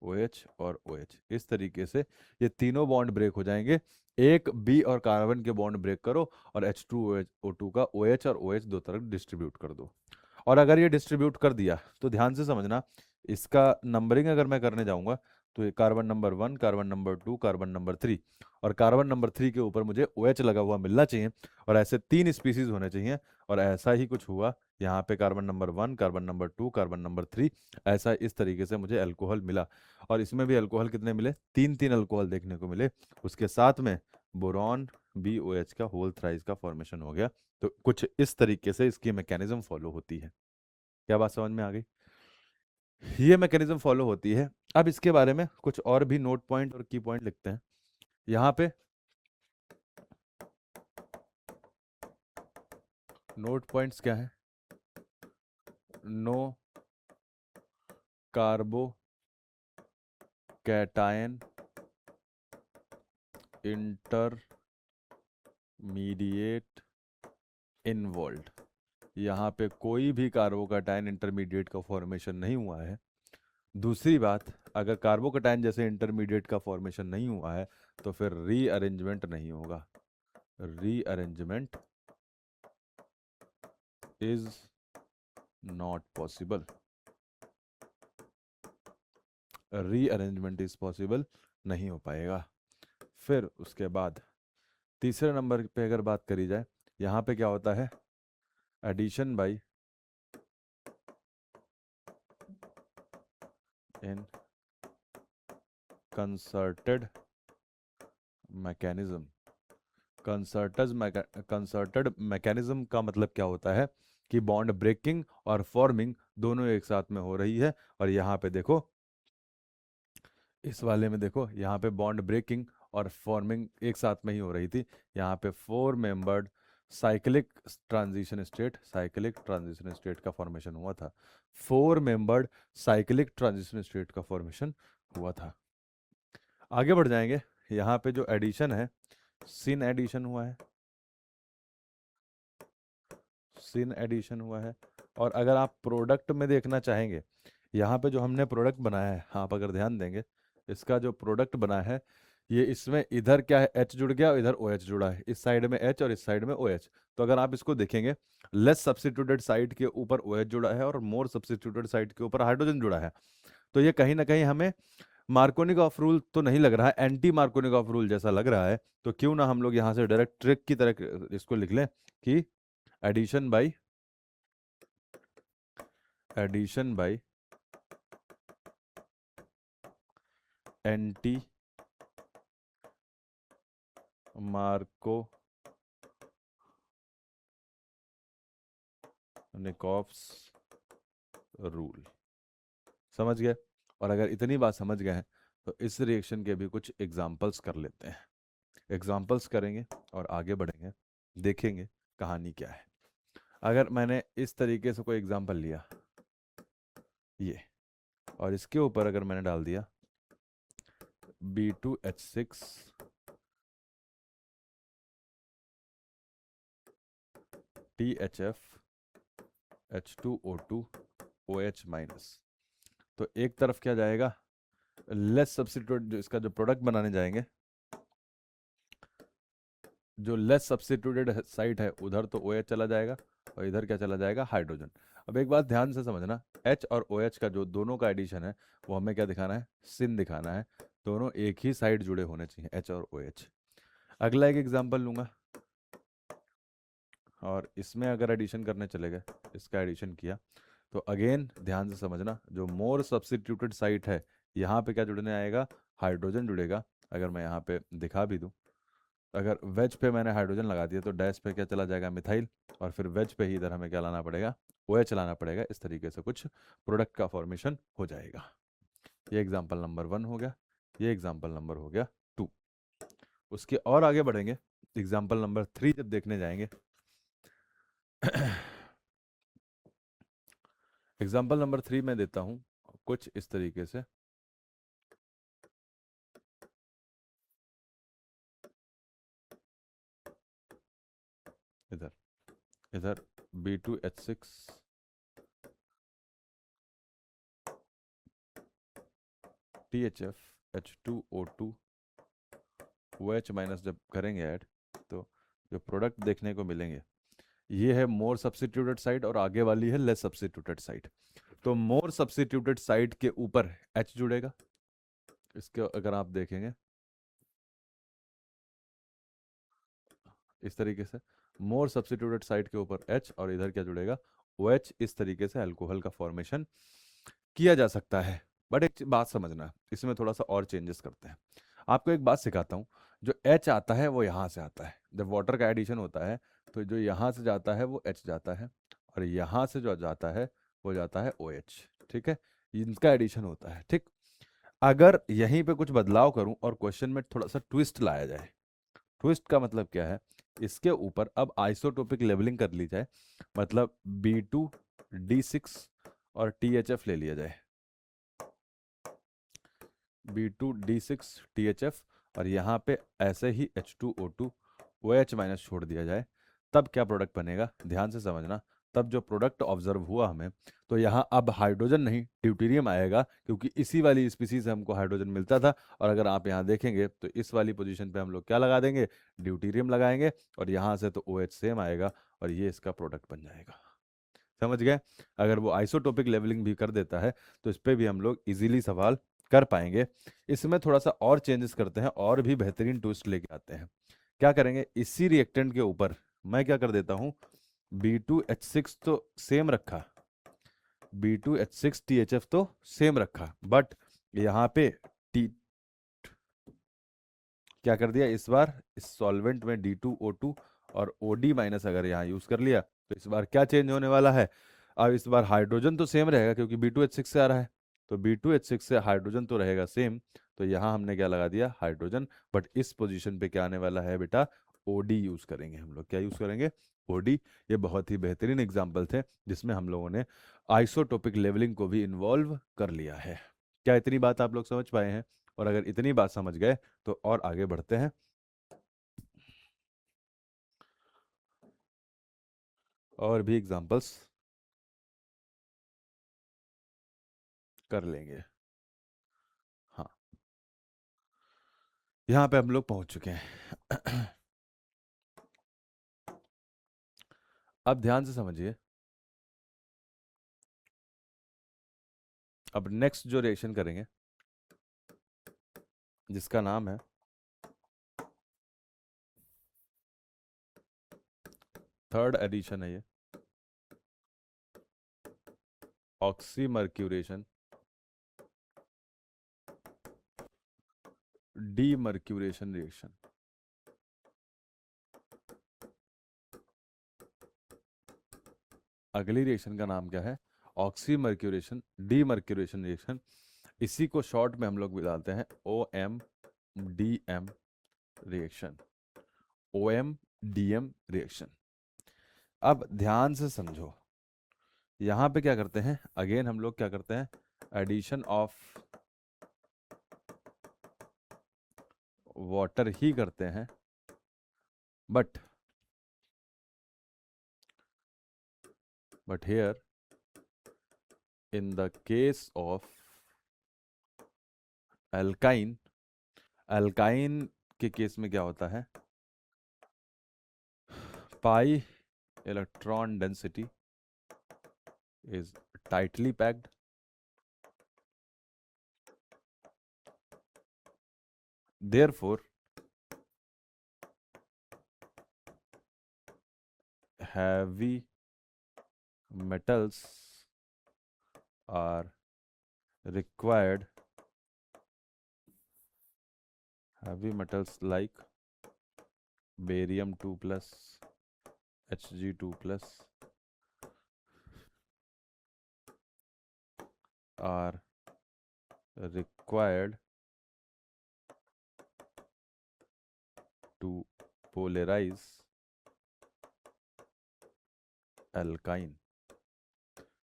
OH और OH, इस तरीके से ये तीनों बॉन्ड ब्रेक हो जाएंगे। एक B और कार्बन के बॉन्ड ब्रेक करो और H2O2 का OH और OH दो तरफ डिस्ट्रीब्यूट कर दो। और अगर ये डिस्ट्रीब्यूट कर दिया तो ध्यान से समझना, इसका नंबरिंग अगर मैं करने जाऊंगा तो ये carbon number 1, carbon number 2, carbon number 3, और कार्बन नंबर 3 के ऊपर मुझे OH लगा हुआ मिलना चाहिए, और ऐसे 3 स्पीसीज होने चाहिए। और ऐसा ही कुछ हुआ, यहाँ पे carbon number 1, carbon number 2, carbon number 3, ऐसा इस तरीके से मुझे अल्कोहल मिला। और इसमें भी अल्कोहल कितने मिले, 3 3 अल्कोहल देखने को मिले, उसके साथ में बोरॉन BOH का होल थ्राइस का फॉर्मेशन हो गया। तो कुछ इस तरीके से इसकी मैकेनिज्म फॉलो होती है। क्या बात समझ में आ गई, ये मैकेनिज्म फॉलो होती है। अब इसके बारे में कुछ और भी नोट पॉइंट और की पॉइंट लिखते हैं यहाँ पे। नोट पॉइंट्स क्या है, नो कार्बो कैटायन इंटरमीडिएट इन्वॉल्व, यहाँ पे कोई भी कार्बोकैटायन इंटरमीडिएट का फॉर्मेशन नहीं हुआ है। दूसरी बात, अगर कार्बोकैटायन जैसे इंटरमीडिएट का फॉर्मेशन नहीं हुआ है तो फिर रीअरेंजमेंट नहीं होगा, rearrangement is not possible, rearrangement is possible नहीं हो पाएगा। फिर उसके बाद तीसरे नंबर पे अगर बात करी जाए, यहाँ पे क्या होता है, एडिशन बाय इन कंसर्टेड मैकेनिज्म। कंसर्टेड मैकेनिज्म का मतलब क्या होता है कि बॉन्ड ब्रेकिंग और फॉर्मिंग दोनों एक साथ में हो रही है। और यहाँ पे देखो, इस वाले में देखो, यहाँ पे बॉन्ड ब्रेकिंग और फॉर्मिंग एक साथ में ही हो रही थी। यहाँ पे 4 मेंबर्ड साइक्लिक ट्रांजिशन स्टेट का फॉर्मेशन हुआ था, 4 मेंबर्ड साइक्लिक ट्रांजिशन स्टेट का फॉर्मेशन हुआ था। आगे बढ़ जाएंगे, यहाँ पे जो एडिशन है, सिन एडिशन हुआ है, सिन एडिशन हुआ है। और अगर आप प्रोडक्ट में देखना चाहेंगे, यहाँ पे जो हमने प्रोडक्ट बनाया है, आप अगर ध्यान देंगे, इसका जो प्रोडक्ट बना है, ये इसमें इधर क्या है, H जुड़ गया और इधर OH जुड़ा है, इस साइड में H और इस साइड में OH। तो अगर आप इसको देखेंगे, लेस सब्स्टिट्यूटेड साइड के ऊपर OH जुड़ा है और मोर सब्स्टिट्यूटेड साइड के ऊपर हाइड्रोजन जुड़ा है। तो ये कहीं ना कहीं हमें मार्कोनी ऑफ रूल तो नहीं लग रहा है, एंटी मार्कोनी ऑफ रूल जैसा लग रहा है। तो क्यों ना हम लोग यहाँ से डायरेक्ट ट्रिक की तरह इसको लिख लें कि addition by addition by anti Markovnikov's rule. समझ गए? और अगर इतनी बात समझ गए हैं तो इस रिएक्शन के भी कुछ एग्जाम्पल्स कर लेते हैं। एग्जाम्पल्स करेंगे और आगे बढ़ेंगे, देखेंगे कहानी क्या है। अगर मैंने इस तरीके से कोई एग्जाम्पल लिया ये, और इसके ऊपर अगर मैंने डाल दिया B2H6 THF H2O2 OH minus, तो एक तरफ क्या जाएगा, लेस सब्स्टिट्यूट, जो इसका जो प्रोडक्ट बनाने जाएंगे, जो लेस सब्स्टिट्यूटेड साइट है उधर तो OH चला जाएगा और इधर क्या चला जाएगा, हाइड्रोजन। अब एक बात ध्यान से समझना, H और OH का जो दोनों का एडिशन है वो हमें क्या दिखाना है, सिन दिखाना है। दोनों एक ही साइड जुड़े होने चाहिए, H और OH। अगला एक एग्जांपल लूंगा और इसमें अगर एडिशन करने चले गए, इसका एडिशन किया तो अगेन ध्यान से समझना, जो मोर सब्स्टिट्यूटेड साइट है यहाँ पे क्या जुड़ने आएगा, हाइड्रोजन जुड़ेगा। अगर मैं यहाँ पे दिखा भी दूँ, अगर वेज पे मैंने हाइड्रोजन लगा दिया तो डैश पे क्या चला जाएगा, मिथाइल, और फिर वेज पे ही इधर हमें क्या लाना पड़ेगा, OH लाना पड़ेगा। इस तरीके से कुछ प्रोडक्ट का फॉर्मेशन हो जाएगा। ये एग्जाम्पल नंबर 1 हो गया, ये एग्जाम्पल नंबर हो गया 2। उसके और आगे बढ़ेंगे, एग्जाम्पल नंबर 3 जब देखने जाएंगे एग्जाम्पल नंबर 3 में देता हूं कुछ इस तरीके से, इधर इधर B2H6 THF H2O2 OH minus जब करेंगे ऐड, तो जो प्रोडक्ट देखने को मिलेंगे ये है मोर सब्स्टिट्यूटेड साइड और आगे वाली है लेस सब्स्टिट्यूटेड साइड। तो मोर सब्स्टिट्यूटेड साइड के ऊपर H जुड़ेगा, इसके अगर आप देखेंगे इस तरीके से, मोर सब्स्टिट्यूटेड साइड के ऊपर H और इधर क्या जुड़ेगा, OH। इस तरीके से अल्कोहल का फॉर्मेशन किया जा सकता है। बट एक बात समझना, इसमें थोड़ा सा और चेंजेस करते हैं। आपको एक बात सिखाता हूँ, जो H आता है वो यहाँ से आता है, जब वाटर का एडिशन होता है तो जो यहाँ से जाता है वो H जाता है, और यहाँ से जो जाता है वो जाता है OH। ठीक है, इनका एडिशन होता है। ठीक, अगर यहीं पे कुछ बदलाव करूं और क्वेश्चन में थोड़ा सा ट्विस्ट लाया जाए, ट्विस्ट का मतलब क्या है, इसके ऊपर अब आइसोटोपिक लेवलिंग कर ली जाए, मतलब B2D6 और THF ले लिया जाए, B2D6 THF, और यहाँ पे ऐसे ही H2O2 OH माइनस छोड़ दिया जाए, तब क्या प्रोडक्ट बनेगा, ध्यान से समझना। तब जो प्रोडक्ट ऑब्जर्व हुआ हमें, तो यहाँ अब हाइड्रोजन नहीं ड्यूटेरियम आएगा, क्योंकि इसी वाली स्पीसीज से हमको हाइड्रोजन मिलता था। और अगर आप यहाँ देखेंगे तो इस वाली पोजीशन पे हम लोग क्या लगा देंगे, ड्यूटेरियम लगाएंगे, और यहाँ से तो OH सेम आएगा और ये इसका प्रोडक्ट बन जाएगा। समझ गए? अगर वो आइसोटोपिक लेवलिंग भी कर देता है तो इस पे भी हम लोग इजीली सवाल कर पाएंगे। इसमें थोड़ा सा और चेंजेस करते हैं और भी बेहतरीन ट्विस्ट लेके आते हैं। क्या करेंगे, इसी रिएक्टेंट के ऊपर मैं क्या कर देता हूँ, B2H6 तो सेम रखा, B2H6 THF तो सेम रखा, बट यहाँ पे टी क्या कर दिया, इस बार इस सॉल्वेंट में D2O2 और OD माइनस अगर यहाँ यूज कर लिया, तो इस बार क्या चेंज होने वाला है, अब इस बार हाइड्रोजन तो सेम रहेगा क्योंकि B2H6 से आ रहा है, तो B2H6 से हाइड्रोजन तो रहेगा सेम, तो यहाँ हमने क्या लगा दिया, हाइड्रोजन। बट इस पोजीशन पे क्या आने वाला है बेटा, OD यूज करेंगे हम लोग। क्या यूज करेंगे, OD। ये बहुत ही बेहतरीन एग्जाम्पल थे जिसमें हम लोगों ने आइसोटोपिक लेवलिंग को भी इन्वॉल्व कर लिया है। क्या इतनी बात आप लोग समझ पाए हैं? और अगर इतनी बात समझ गए तो और आगे बढ़ते हैं, और भी एग्जांपल्स कर लेंगे। हाँ, यहाँ पे हम लोग पहुंच चुके हैं अब ध्यान से समझिए, अब नेक्स्ट जो रिएक्शन करेंगे जिसका नाम है थर्ड एडिशन है, ये ऑक्सीमर्क्यूरेशन, डीमर्क्यूरेशन रिएक्शन। अगली रिएक्शन का नाम क्या है? Oxymercuration demercuration reaction. इसी को शॉर्ट में हम लोग बताते हैं OM-DM रिएक्शन, OM-DM रिएक्शन। अब ध्यान से समझो, यहां पे क्या करते हैं, अगेन हम लोग क्या करते हैं, एडिशन ऑफ वाटर ही करते हैं, but here in the case of alkyne, alkyne के केस में क्या होता है, pi electron density is tightly packed, therefore heavy metals are required, heavy metals like barium 2 plus, Hg2 plus are required to polarize alkyne।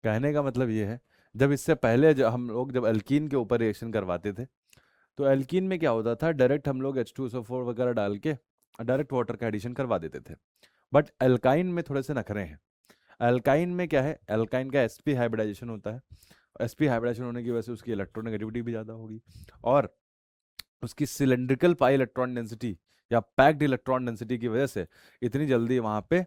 कहने का मतलब ये है, जब इससे पहले जब हम लोग जब एल्कीन के ऊपर रिएक्शन करवाते थे, तो एल्कीन में क्या होता था, डायरेक्ट हम लोग H2SO4 वगैरह डाल के डायरेक्ट वाटर का एडिशन करवा देते थे। बट एल्काइन में थोड़े से नखरे हैं। एल्काइन में क्या है, एल्काइन का sp हाइब्रिडाइजेशन होता है, sp हाइब्रिडाइजेशन होने की वजह से उसकी इलेक्ट्रोनेगेटिविटी भी ज़्यादा होगी, और उसकी सिलेंड्रिकल पाई इलेक्ट्रॉन डेंसिटी या पैक्ड इलेक्ट्रॉन डेंसिटी की वजह से इतनी जल्दी वहाँ पे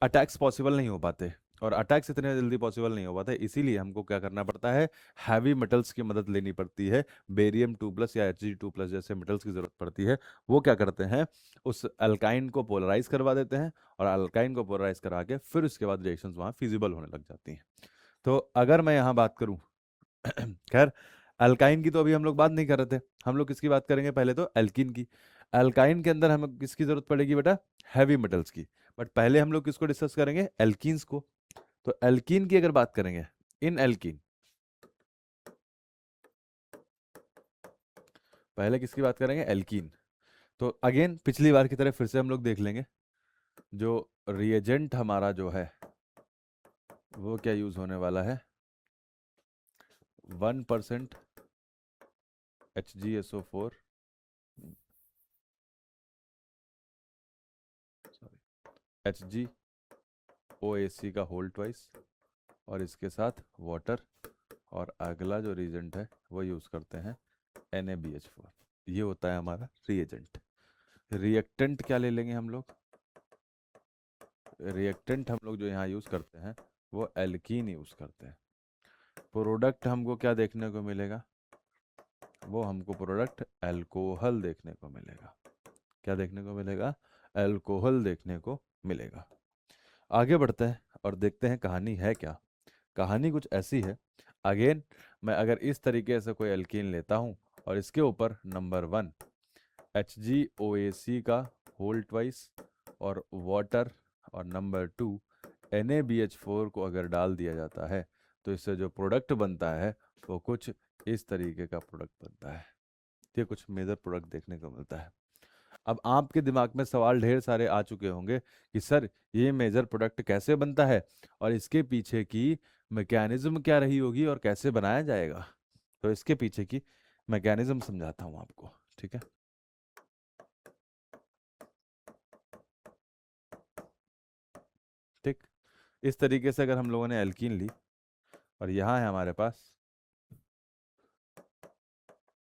अटैक्स पॉसिबल नहीं हो पाते, और अटैक्स इतने जल्दी पॉसिबल नहीं हो पाते, इसीलिए हमको क्या करना पड़ता है, हैवी मेटल्स की मदद लेनी पड़ती है, बेरियम 2 प्लस या Hg2 प्लस जैसे मेटल्स की जरूरत पड़ती है। वो क्या करते हैं, उस अल्काइन को पोलराइज करवा देते हैं, और अल्काइन को पोलराइज करा के फिर उसके बाद रिएक्शंस वहाँ फिजिबल होने लग जाती हैं। तो अगर मैं यहाँ बात करूँ खैर अल्काइन की तो अभी हम लोग बात नहीं कर रहे थे, हम लोग किसकी बात करेंगे, पहले तो एल्कीन की। एल्काइन के अंदर हमें किसकी जरूरत पड़ेगी बेटा, हैवी मेटल्स की। बट पहले हम लोग किसको डिस्कस करेंगे, एल्कीन्स को। तो एल्कीन की अगर बात करेंगे, इन एल्कीन, पहले किसकी बात करेंगे, एल्कीन। तो अगेन पिछली बार की तरह फिर से हम लोग देख लेंगे, जो रिएजेंट हमारा जो है वो क्या यूज होने वाला है, 1% HgSO4, HgOAC का होल ट्वाइस, और इसके साथ वाटर, और अगला जो रिएजेंट है वो यूज करते हैं NaBH4। ये होता है हमारा रिएजेंट। रिएक्टेंट क्या ले लेंगे हम लोग, रिएक्टेंट हम लोग जो यहाँ यूज करते हैं वो एल्कीन यूज करते हैं। प्रोडक्ट हमको क्या देखने को मिलेगा, वो हमको प्रोडक्ट अल्कोहल देखने को मिलेगा। क्या देखने को मिलेगा, अल्कोहल देखने को मिलेगा। आगे बढ़ते हैं और देखते हैं कहानी है क्या। कहानी कुछ ऐसी है, अगेन मैं अगर इस तरीके से कोई एल्कीन लेता हूँ और इसके ऊपर नंबर 1 HgOAC का होल ट्वाइस और वाटर, और नंबर 2 NaBH4 को अगर डाल दिया जाता है, तो इससे जो प्रोडक्ट बनता है वो कुछ इस तरीके का प्रोडक्ट बनता है। ये कुछ मेजर प्रोडक्ट देखने को मिलता है। अब आपके दिमाग में सवाल ढेर सारे आ चुके होंगे कि सर ये मेजर प्रोडक्ट कैसे बनता है, और इसके पीछे की मैकेनिज्म क्या रही होगी, और कैसे बनाया जाएगा। तो इसके पीछे की मैकेनिज्म समझाता हूँ आपको, ठीक है। ठीक, इस तरीके से अगर हम लोगों ने एल्कीन ली, और यहाँ है हमारे पास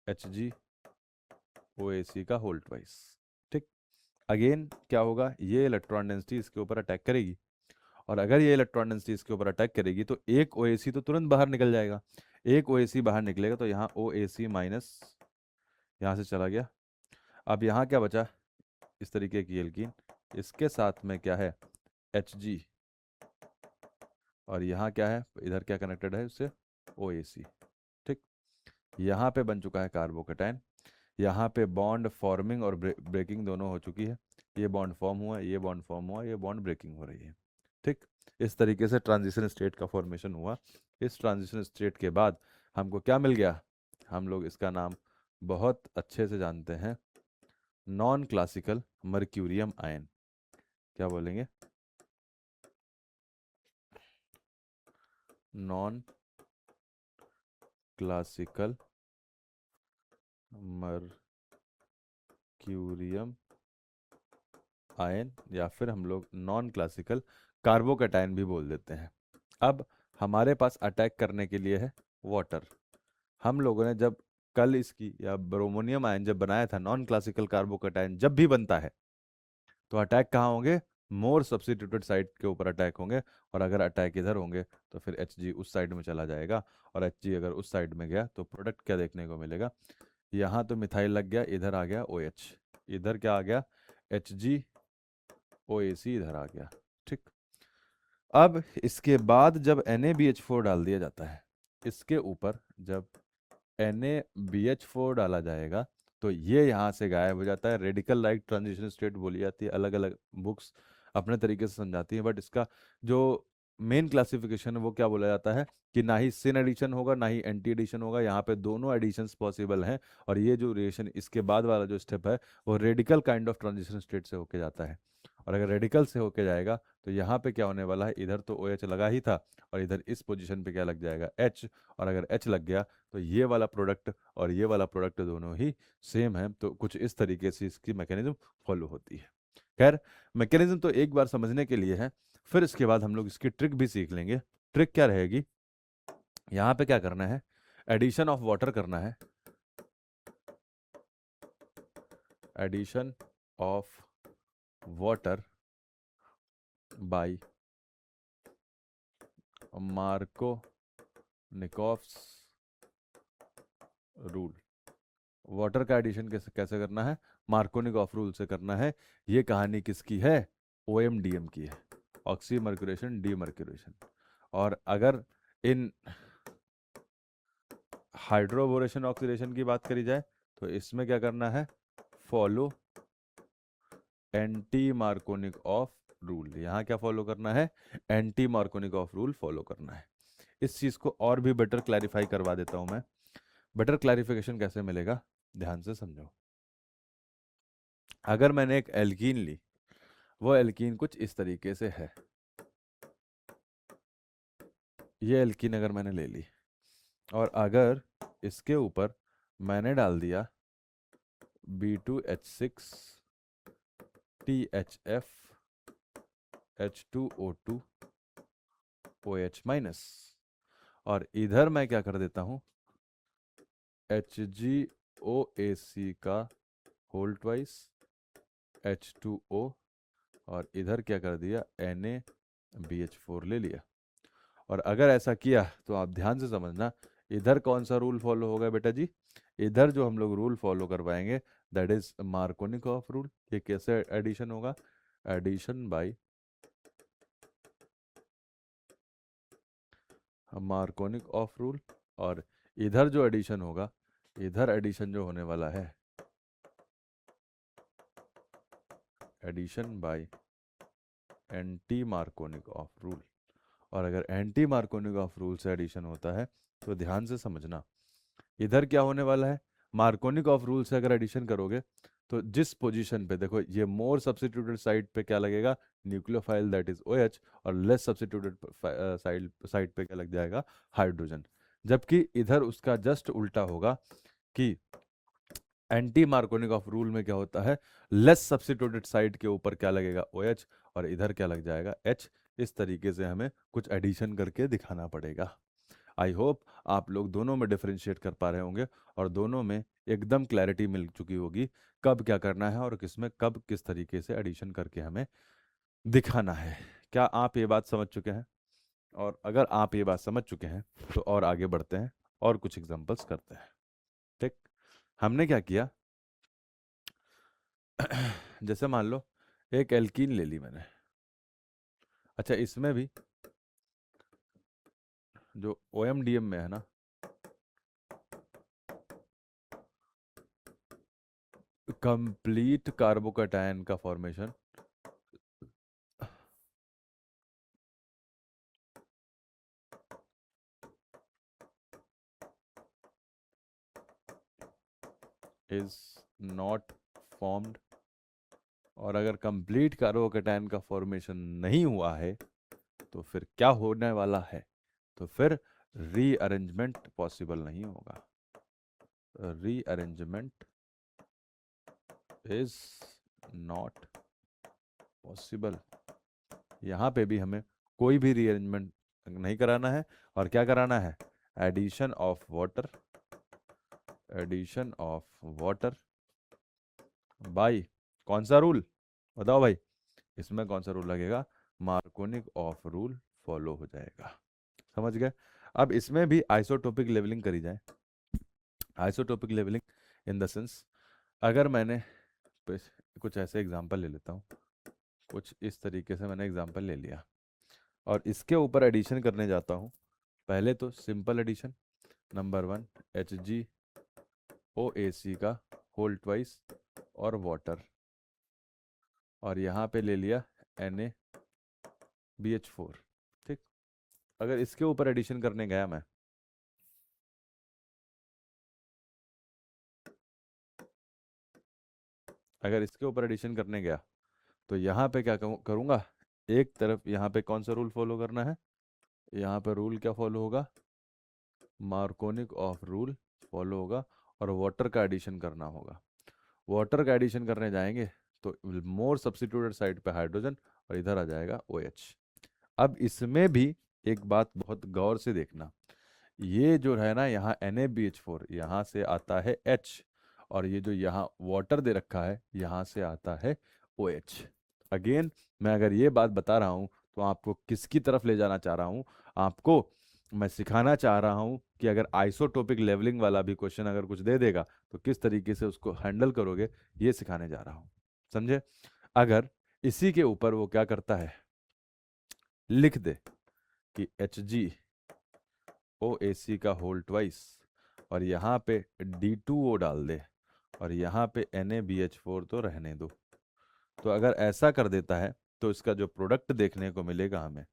HgOAC का होल ट्वाइस, ठीक। अगेन क्या होगा, ये इलेक्ट्रॉन डेंसिटी इसके ऊपर अटैक करेगी, और अगर ये इलेक्ट्रॉन डेंसिटी इसके ऊपर अटैक करेगी तो एक OAC तो तुरंत बाहर निकल जाएगा। एक OAC बाहर निकलेगा तो यहाँ OAC माइनस यहाँ से चला गया। अब यहाँ क्या बचा, इस तरीके की एल्कीन, इसके साथ में क्या है, Hg, और यहाँ क्या है, इधर क्या कनेक्टेड है उससे, OAC। ठीक, यहाँ पे बन चुका है कार्बोकेटाइन, यहाँ पे बॉन्ड फॉर्मिंग और ब्रेकिंग दोनों हो चुकी है। ये बॉन्ड फॉर्म हुआ, ये बॉन्ड फॉर्म हुआ, ये बॉन्ड ब्रेकिंग हो रही है। ठीक, इस तरीके से ट्रांजिशन स्टेट का फॉर्मेशन हुआ। इस ट्रांजिशन स्टेट के बाद हमको क्या मिल गया, हम लोग इसका नाम बहुत अच्छे से जानते हैं, नॉन क्लासिकल मर्क्यूरियम आयन। क्या बोलेंगे, नॉन क्लासिकल मर्क्यूरियम आयन, या फिर हम लोग नॉन क्लासिकल कार्बोकैटायन भी बोल देते हैं। अब हमारे पास अटैक करने के लिए है वाटर। हम लोगों ने जब कल इसकी या ब्रोमोनियम आयन जब बनाया था, नॉन क्लासिकल कार्बोकैटायन जब भी बनता है तो अटैक कहाँ होंगे, मोर सब्स्टिट्यूटेड साइड के ऊपर अटैक होंगे। और अगर अटैक इधर होंगे तो फिर Hg उस साइड में चला जाएगा, और Hg अगर उस साइड में गया तो प्रोडक्ट क्या देखने को मिलेगा, यहाँ तो मिथाइल लग गया, इधर आ गया OH, इधर क्या आ गया Hg, OAC इधर आ गया। ठीक, अब इसके बाद जब NaBH4 डाल दिया जाता है, इसके ऊपर जब NaBH4 डाला जाएगा तो ये यहाँ से गायब हो जाता है। रेडिकल लाइक ट्रांजिशन स्टेट बोली जाती है, अलग अलग बुक्स अपने तरीके से समझाती हैं, बट इसका जो मेन क्लासिफिकेशन है वो क्या बोला जाता है कि ना ही सिन एडिशन होगा ना ही एंटी एडिशन होगा, यहाँ पे दोनों एडिशंस पॉसिबल हैं। और ये जो रिएक्शन इसके बाद वाला जो स्टेप है वो radical kind of transition state से होके जाता है। और अगर रेडिकल से होके जाएगा तो यहाँ पे क्या होने वाला है, इधर तो OH लगा ही था और इधर इस पोजीशन पे क्या लग जाएगा H, और अगर H लग गया तो ये वाला प्रोडक्ट और ये वाला प्रोडक्ट दोनों ही सेम है। तो कुछ इस तरीके से इसकी मैकेनिज्म फॉलो होती है। खैर, मैकेनिज्म तो एक बार समझने के लिए है, फिर इसके बाद हम लोग इसकी ट्रिक भी सीख लेंगे। ट्रिक क्या रहेगी, यहाँ पे क्या करना है, एडिशन ऑफ वाटर करना है, addition of water by Markovnikov's rule. Water का एडिशन कैसे कैसे करना है, मार्कोनिकॉफ रूल से करना है। ये कहानी किसकी है, OMDM की है, ऑक्सीमर्क्यूरेशन डीमर्क्यूरेशन। और अगर इन हाइड्रोबोरेशन ऑक्सीडेशन की बात करी जाए तो इसमें क्या करना है, follow anti Markovnikov rule. यहाँ क्या फॉलो करना है, anti Markovnikov rule follow करना है। इस चीज को और भी बेटर क्लैरिफाई करवा देता हूं मैं। बेटर क्लैरिफिकेशन कैसे मिलेगा, ध्यान से समझो। अगर मैंने एक एल्कीन ली, वो एल्कीन कुछ इस तरीके से है, ये एल्कीन अगर मैंने ले ली और अगर इसके ऊपर मैंने डाल दिया B2H6 THF H2O2 OH minus, और इधर मैं क्या कर देता हूं, HgOAC का होल ट्वाइस H2O, और इधर क्या कर दिया NaBH4 ले लिया। और अगर ऐसा किया तो आप ध्यान से समझना, इधर कौन सा रूल फॉलो होगा बेटा जी, इधर जो हम लोग रूल फॉलो करवाएंगे दैट इज मार्कोनिकॉफ रूल। ये कैसे एडिशन होगा, addition by Markovnikov rule. और इधर जो एडिशन होगा, इधर एडिशन जो होने वाला है, addition by anti Markovnikov rule. और अगर एंटी मार्कोनिक ऑफ रूल से एडिशन होता है तो ध्यान से समझना, इधर क्या होने वाला है, मार्कोनिक ऑफ रूल से अगर एडिशन करोगे तो जिस पोजीशन पे देखो, ये मोर सब्स्टिट्यूटेड साइड पे क्या लगेगा, न्यूक्लियोफाइल दैट इज OH, और लेस सब्स्टिट्यूटेड साइड साइड पे क्या लग जाएगा, हाइड्रोजन। जबकि इधर उसका जस्ट उल्टा होगा कि एंटी मार्कोनिक ऑफ रूल में क्या होता है, लेस सब्स्टिट्यूटेड साइड के ऊपर क्या लगेगा OH, और इधर क्या लग जाएगा H। इस तरीके से हमें कुछ एडिशन करके दिखाना पड़ेगा। आई होप आप लोग दोनों में डिफरेंशिएट कर पा रहे होंगे और दोनों में एकदम क्लैरिटी मिल चुकी होगी कब क्या करना है और किसमें कब किस तरीके से एडिशन करके हमें दिखाना है। क्या आप ये बात समझ चुके हैं? और अगर आप ये बात समझ चुके हैं तो और आगे बढ़ते हैं और कुछ एग्जांपल्स करते हैं। ठीक, हमने क्या किया जैसे मान लो एक एल्कीन ले ली मैंने, अच्छा इसमें भी जो OMDM में है ना, कंप्लीट कार्बोकैटायन का फॉर्मेशन इज नॉट फॉर्म्ड, और अगर कंप्लीट कार्बोकैटायन का फॉर्मेशन नहीं हुआ है तो फिर क्या होने वाला है, तो फिर रीअरेंजमेंट पॉसिबल नहीं होगा। Rearrangement is not possible. यहाँ पे भी हमें कोई भी रीअरेंजमेंट नहीं कराना है, और क्या कराना है, addition of water, addition of water by कौन सा रूल, बताओ भाई, इसमें कौन सा रूल लगेगा, मार्कोनिक ऑफ रूल फॉलो हो जाएगा। समझ गए। अब इसमें भी आइसोटोपिक लेवलिंग करी जाए। Isotopic labelling in the sense, अगर मैंने कुछ ऐसे एग्जांपल ले लेता हूँ, कुछ इस तरीके से मैंने एग्जांपल ले लिया और इसके ऊपर एडिशन करने जाता हूँ। पहले तो सिंपल एडिशन, नंबर 1 HgOAc का होल ट्वाइस और वाटर, और यहाँ पे ले लिया NaBH4। ठीक, अगर इसके ऊपर एडिशन करने गया मैं, अगर इसके ऊपर एडिशन करने गया तो यहाँ पे क्या करूँगा, एक तरफ यहाँ पे कौन सा रूल फॉलो करना है, यहाँ पे रूल क्या फॉलो होगा, मार्कोनिक ऑफ रूल फॉलो होगा, और वाटर का एडिशन करना होगा। वाटर का एडिशन करने जाएंगे तो मोर सब्स्टिट्यूटेड साइड पे हाइड्रोजन, और इधर आ जाएगा OH। अब इसमें भी एक बात बहुत गौर से देखना, ये जो है ना यहाँ NaBH4 यहाँ से आता है H, और ये जो यहाँ वाटर दे रखा है यहाँ से आता है OH। अगेन मैं अगर ये बात बता रहा हूँ तो आपको किसकी तरफ ले जाना चाह रहा हूँ, आपको मैं सिखाना चाह रहा हूँ कि अगर आइसोटोपिक लेवलिंग वाला भी क्वेश्चन अगर कुछ दे देगा तो किस तरीके से उसको हैंडल करोगे, ये सिखाने जा रहा हूँ। समझे। अगर इसी के ऊपर वो क्या करता है, लिख दे कि HgOAc का होल ट्वाइस, और यहाँ पे D2O डाल दे, और यहाँ पे NaBH4 तो रहने दो, तो अगर ऐसा कर देता है तो इसका जो प्रोडक्ट देखने को मिलेगा हमें,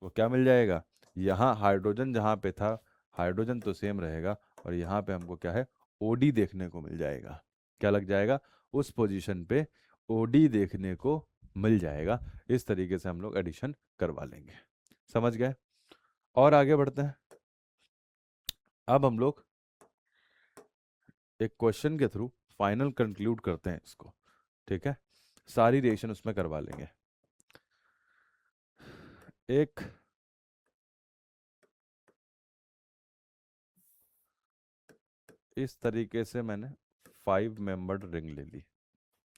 वो क्या मिल जाएगा, यहाँ हाइड्रोजन जहाँ पे था हाइड्रोजन तो सेम रहेगा, और यहाँ पे हमको क्या है, OD देखने को मिल जाएगा। क्या लग जाएगा, उस पोजीशन पे OD देखने को मिल जाएगा। इस तरीके से हम लोग एडिशन करवा लेंगे। समझ गए। और आगे बढ़ते हैं। अब हम लोग एक क्वेश्चन के थ्रू फाइनल कंक्लूड करते हैं इसको। ठीक है, सारी रिएक्शन उसमें करवा लेंगे। एक इस तरीके से मैंने 5 मेंबर्ड रिंग ले ली।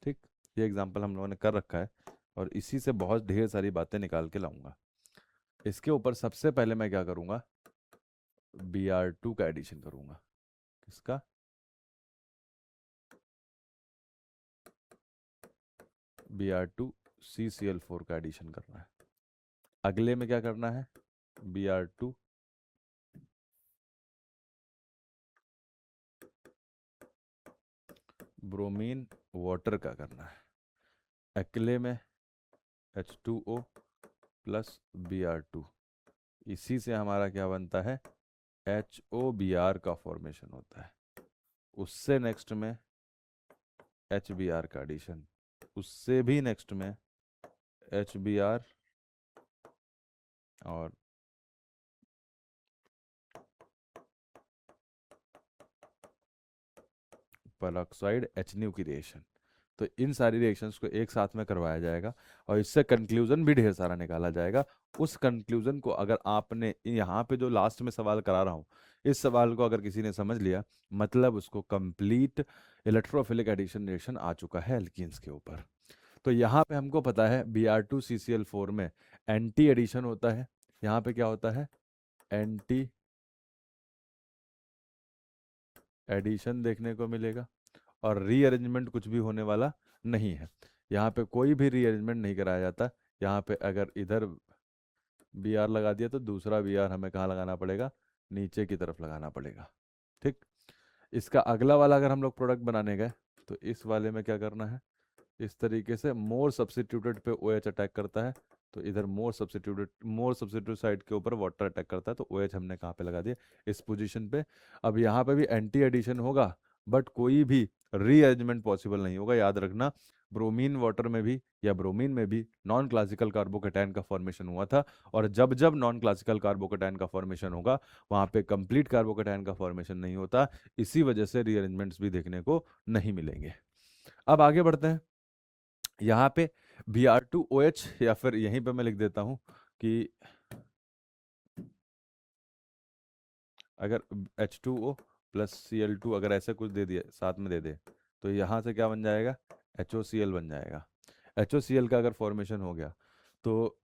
ठीक, ये एग्जांपल हम लोगों ने कर रखा है, और इसी से बहुत ढेर सारी बातें निकाल के लाऊंगा। इसके ऊपर सबसे पहले मैं क्या करूंगा, Br2 का एडिशन करूंगा। किसका, Br2 CCl4 का एडिशन करना है। अगले में क्या करना है, Br2 ब्रोमीन वाटर का करना है। अगले में H2O प्लस Br2, इसी से हमारा क्या बनता है, HOBr का फॉर्मेशन होता है। उससे नेक्स्ट में HBr का एडिशन, उससे भी नेक्स्ट में HBr, और पेरोक्साइड HNO की रिएक्शन। तो इन सारी रिएक्शंस को एक साथ में करवाया जाएगा, और इससे कंक्लूजन भी ढेर सारा निकाला जाएगा। उस कंक्लूजन को अगर आपने यहाँ पे जो लास्ट में सवाल करा रहा हूँ, इस सवाल को अगर किसी ने समझ लिया, मतलब उसको कंप्लीट इलेक्ट्रोफिलिक एडिशन रिएक्शन आ चुका है एल्कीन्स के ऊपर। तो यहाँ पे हमको पता है Br2 CCl4 में एंटी एडिशन होता है, यहाँ पे क्या होता है, एंटी एडिशन देखने को मिलेगा, और रीअरेंजमेंट कुछ भी होने वाला नहीं है। यहाँ पे कोई भी रीअरेंजमेंट नहीं कराया जाता। यहाँ पे अगर इधर बी आर लगा दिया, तो दूसरा बी आर हमें कहाँ लगाना पड़ेगा, नीचे की तरफ लगाना पड़ेगा। ठीक। इसका अगला वाला अगर हम लोग प्रोडक्ट बनाने गए तो इस वाले में क्या करना है, इस तरीके से मोर सब्स्टिट्यूटेड पे ओ एच अटैक करता है, तो इधर मोर सब्स्टिट्यूट साइड के ऊपर वाटर अटैक करता है, तो ओ एच हमने कहाँ पे लगा दिया, इस पोजीशन पे। अब यहाँ पे भी एंटी एडिशन होगा, बट कोई भी रीअरेंजमेंट पॉसिबल नहीं होगा, याद रखना। ब्रोमीन वाटर में भी या ब्रोमीन में भी नॉन क्लासिकल कार्बोकेटायन का फॉर्मेशन हुआ था, और जब जब नॉन क्लासिकल कार्बोकेटायन का फॉर्मेशन होगा वहाँ पे कंप्लीट कार्बोकेटायन का फॉर्मेशन नहीं होता, इसी वजह से रीअरेंजमेंट्स भी देखने को नहीं मिलेंगे। अब आगे बढ़ते हैं। यहाँ पे Br2OH, या फिर यहीं पे मैं लिख देता हूँ कि अगर H2O प्लस Cl2 अगर ऐसे कुछ दे दिया साथ में दे दे, तो यहाँ से क्या बन जाएगा, HOCl बन जाएगा। HOCl का अगर फॉर्मेशन हो गया तो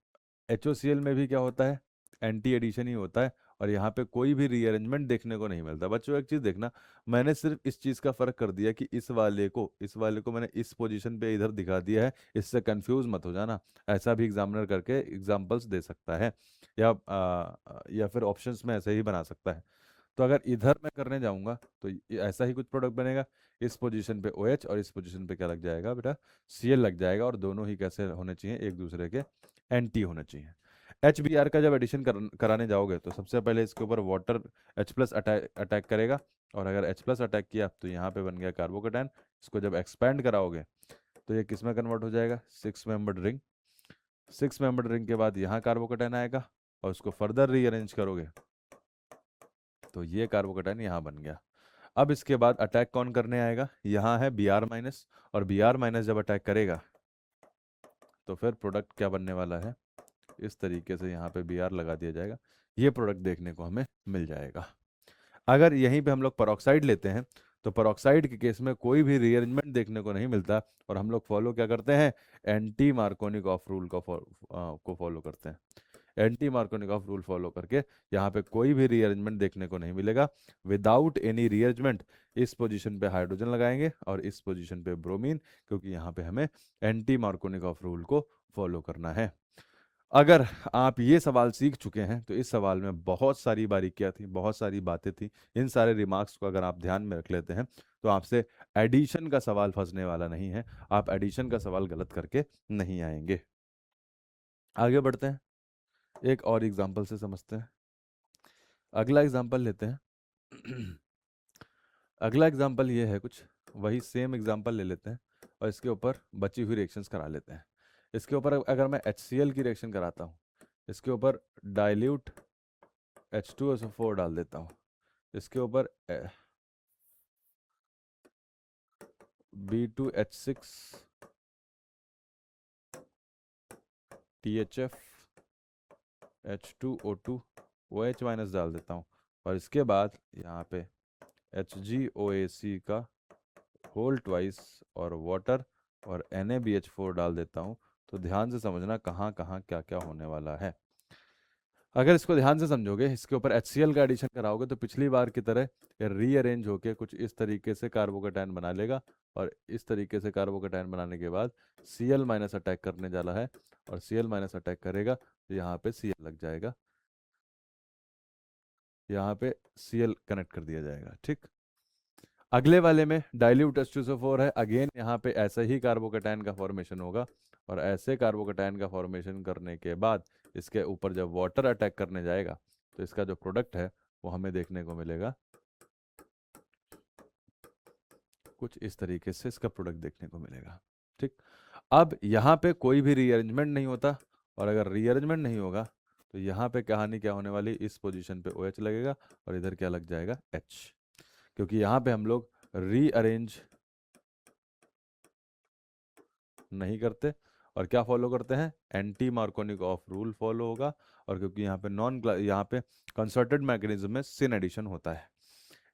HOCl में भी क्या होता है, एंटी एडिशन ही होता है, और यहाँ पे कोई भी रीअरेंजमेंट देखने को नहीं मिलता। बच्चों एक चीज़ देखना, मैंने सिर्फ इस चीज़ का फर्क कर दिया कि इस वाले को मैंने इस पोजीशन पे इधर दिखा दिया है, इससे कंफ्यूज मत हो जाना। ऐसा भी एग्जामिनर करके एग्जांपल्स दे सकता है, या फिर ऑप्शंस में ऐसे ही बना सकता है। तो अगर इधर मैं करने जाऊंगा तो ऐसा ही कुछ प्रोडक्ट बनेगा, इस पोजीशन पे OH और इस पोजीशन पे क्या लग जाएगा बेटा, Cl लग जाएगा, और दोनों ही कैसे होने चाहिए, एक दूसरे के एंटी होने चाहिए। HBr का जब एडिशन कराने जाओगे तो सबसे पहले इसके ऊपर वाटर H+ अटैक करेगा, और अगर H+ अटैक किया तो यहाँ पे बन गया कार्बोकेटायन। इसको जब एक्सपैंड कराओगे तो ये किस में कन्वर्ट हो जाएगा, 6 मेंबर्ड रिंग। 6 मेंबर्ड रिंग के बाद यहाँ कार्बोकेटायन आएगा, और उसको फर्दर रीअरेंज करोगे तो ये कार्बोकेटायन यहाँ बन गया। अब इसके बाद अटैक कौन करने आएगा, यहाँ है Br-, और Br- जब अटैक करेगा तो फिर प्रोडक्ट क्या बनने वाला है, इस तरीके से यहाँ पे Br लगा दिया जाएगा, ये प्रोडक्ट देखने को हमें मिल जाएगा। अगर यहीं पे हम लोग पेरोक्साइड लेते हैं तो पेरोक्साइड के केस में कोई भी रीअरेंजमेंट देखने को नहीं मिलता, और हम लोग फॉलो क्या करते हैं, एंटी मार्कोनिकॉफ रूल को फॉलो करते हैं। एंटी मार्कोनिकॉफ रूल फॉलो करके यहाँ पे कोई भी रीअरेंजमेंट देखने को नहीं मिलेगा। विदाउट एनी रीअरेंजमेंट इस पोजीशन पे हाइड्रोजन लगाएंगे और इस पोजीशन पे ब्रोमीन, क्योंकि यहाँ पे हमें एंटी मार्कोनिकॉफ रूल को फॉलो करना है। अगर आप ये सवाल सीख चुके हैं तो इस सवाल में बहुत सारी बारीकियां थी, बहुत सारी बातें थी। इन सारे रिमार्क्स को अगर आप ध्यान में रख लेते हैं तो आपसे एडिशन का सवाल फंसने वाला नहीं है, आप एडिशन का सवाल गलत करके नहीं आएंगे। आगे बढ़ते हैं, एक और एग्जांपल से समझते हैं। अगला एग्जांपल लेते हैं। अगला एग्जांपल ये है, कुछ वही सेम एग्जांपल ले लेते हैं और इसके ऊपर बची हुई रिएक्शंस करा लेते हैं। इसके ऊपर अगर मैं HCl की रिएक्शन कराता हूँ, इसके ऊपर डाइल्यूट H2SO4 डाल देता हूँ, इसके ऊपर B2H6 THF H2O2 OH- डाल देता हूँ, और इसके बाद यहाँ पे HgOAC का होल ट्वाइस और वाटर और NaBH4 डाल देता हूँ। तो ध्यान से समझना कहाँ कहाँ क्या क्या होने वाला है। अगर इसको ध्यान से समझोगे, इसके ऊपर HCl का एडिशन कराओगे तो पिछली बार की तरह ये रीअरेंज होके कुछ इस तरीके से कार्बोकेटायन बना लेगा, और इस तरीके से कार्बोकेटायन बनाने के बाद Cl- अटैक करने वाला है, और Cl- अटैक करेगा तो यहाँ पे Cl लग जाएगा, यहाँ पे Cl कनेक्ट कर दिया जाएगा। ठीक। अगले वाले में डाइल्यूट H2SO4 है, अगेन यहाँ पे ऐसा ही कार्बोकेटायन का फॉर्मेशन होगा, और ऐसे कार्बोकेटायन का फॉर्मेशन करने के बाद इसके ऊपर जब वाटर अटैक करने जाएगा तो इसका जो प्रोडक्ट है वो हमें देखने को मिलेगा, कुछ इस तरीके से इसका प्रोडक्ट देखने को मिलेगा। ठीक। अब यहाँ पे कोई भी रीअरेंजमेंट नहीं होता, और अगर रीअरेंजमेंट नहीं होगा तो यहाँ पे कहानी क्या होने वाली, इस पोजीशन पे OH लगेगा और इधर क्या लग जाएगा, H, क्योंकि यहाँ पे हम लोग रीअरेंज नहीं करते और क्या फॉलो करते हैं, एंटी मार्कोनिकॉफ रूल फॉलो होगा। और क्योंकि यहाँ पे कंसर्टेड मैकेनिज्म में सिन एडिशन होता है,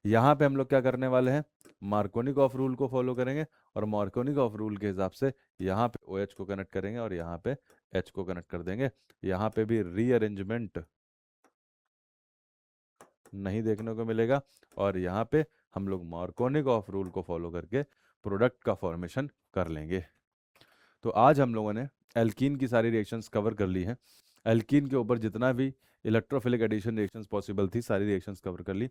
यहाँ पे हम लोग क्या करने वाले हैं, मार्कोनिकॉफ रूल को फॉलो करेंगे, और मार्कोनिकॉफ रूल के हिसाब से यहाँ पे OH को कनेक्ट करेंगे और यहाँ पे H को कनेक्ट कर देंगे। यहाँ पे भी रीअरेंजमेंट नहीं देखने को मिलेगा, और यहाँ पे हम लोग मार्कोनिकॉफ रूल को फॉलो करके प्रोडक्ट का फॉर्मेशन कर लेंगे। तो आज हम लोगों ने एल्कीन की सारी रिएक्शंस कवर कर ली हैं। एल्कीन के ऊपर जितना भी इलेक्ट्रोफिलिक एडिशन रिएक्शंस पॉसिबल थी सारी रिएक्शंस कवर कर ली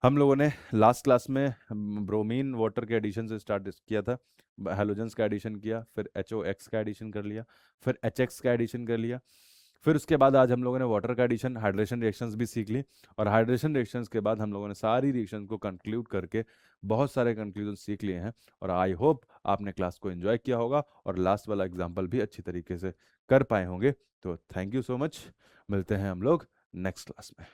हम लोगों ने। लास्ट क्लास में ब्रोमीन वाटर के एडिशन से स्टार्ट किया था, हेलोजेंस का एडिशन किया, फिर HOX का एडिशन कर लिया, फिर HX का एडिशन कर लिया, फिर उसके बाद आज हम लोगों ने वाटर का एडिशन हाइड्रेशन रिएक्शंस भी सीख ली। और हाइड्रेशन रिएक्शंस के बाद हम लोगों ने सारी रिएक्शन को कंक्लूड करके बहुत सारे कंक्लूजन सीख लिए हैं। और आई होप आपने क्लास को एंजॉय किया होगा और लास्ट वाला एग्जाम्पल भी अच्छी तरीके से कर पाए होंगे। तो थैंक यू सो मच, मिलते हैं हम लोग नेक्स्ट क्लास में।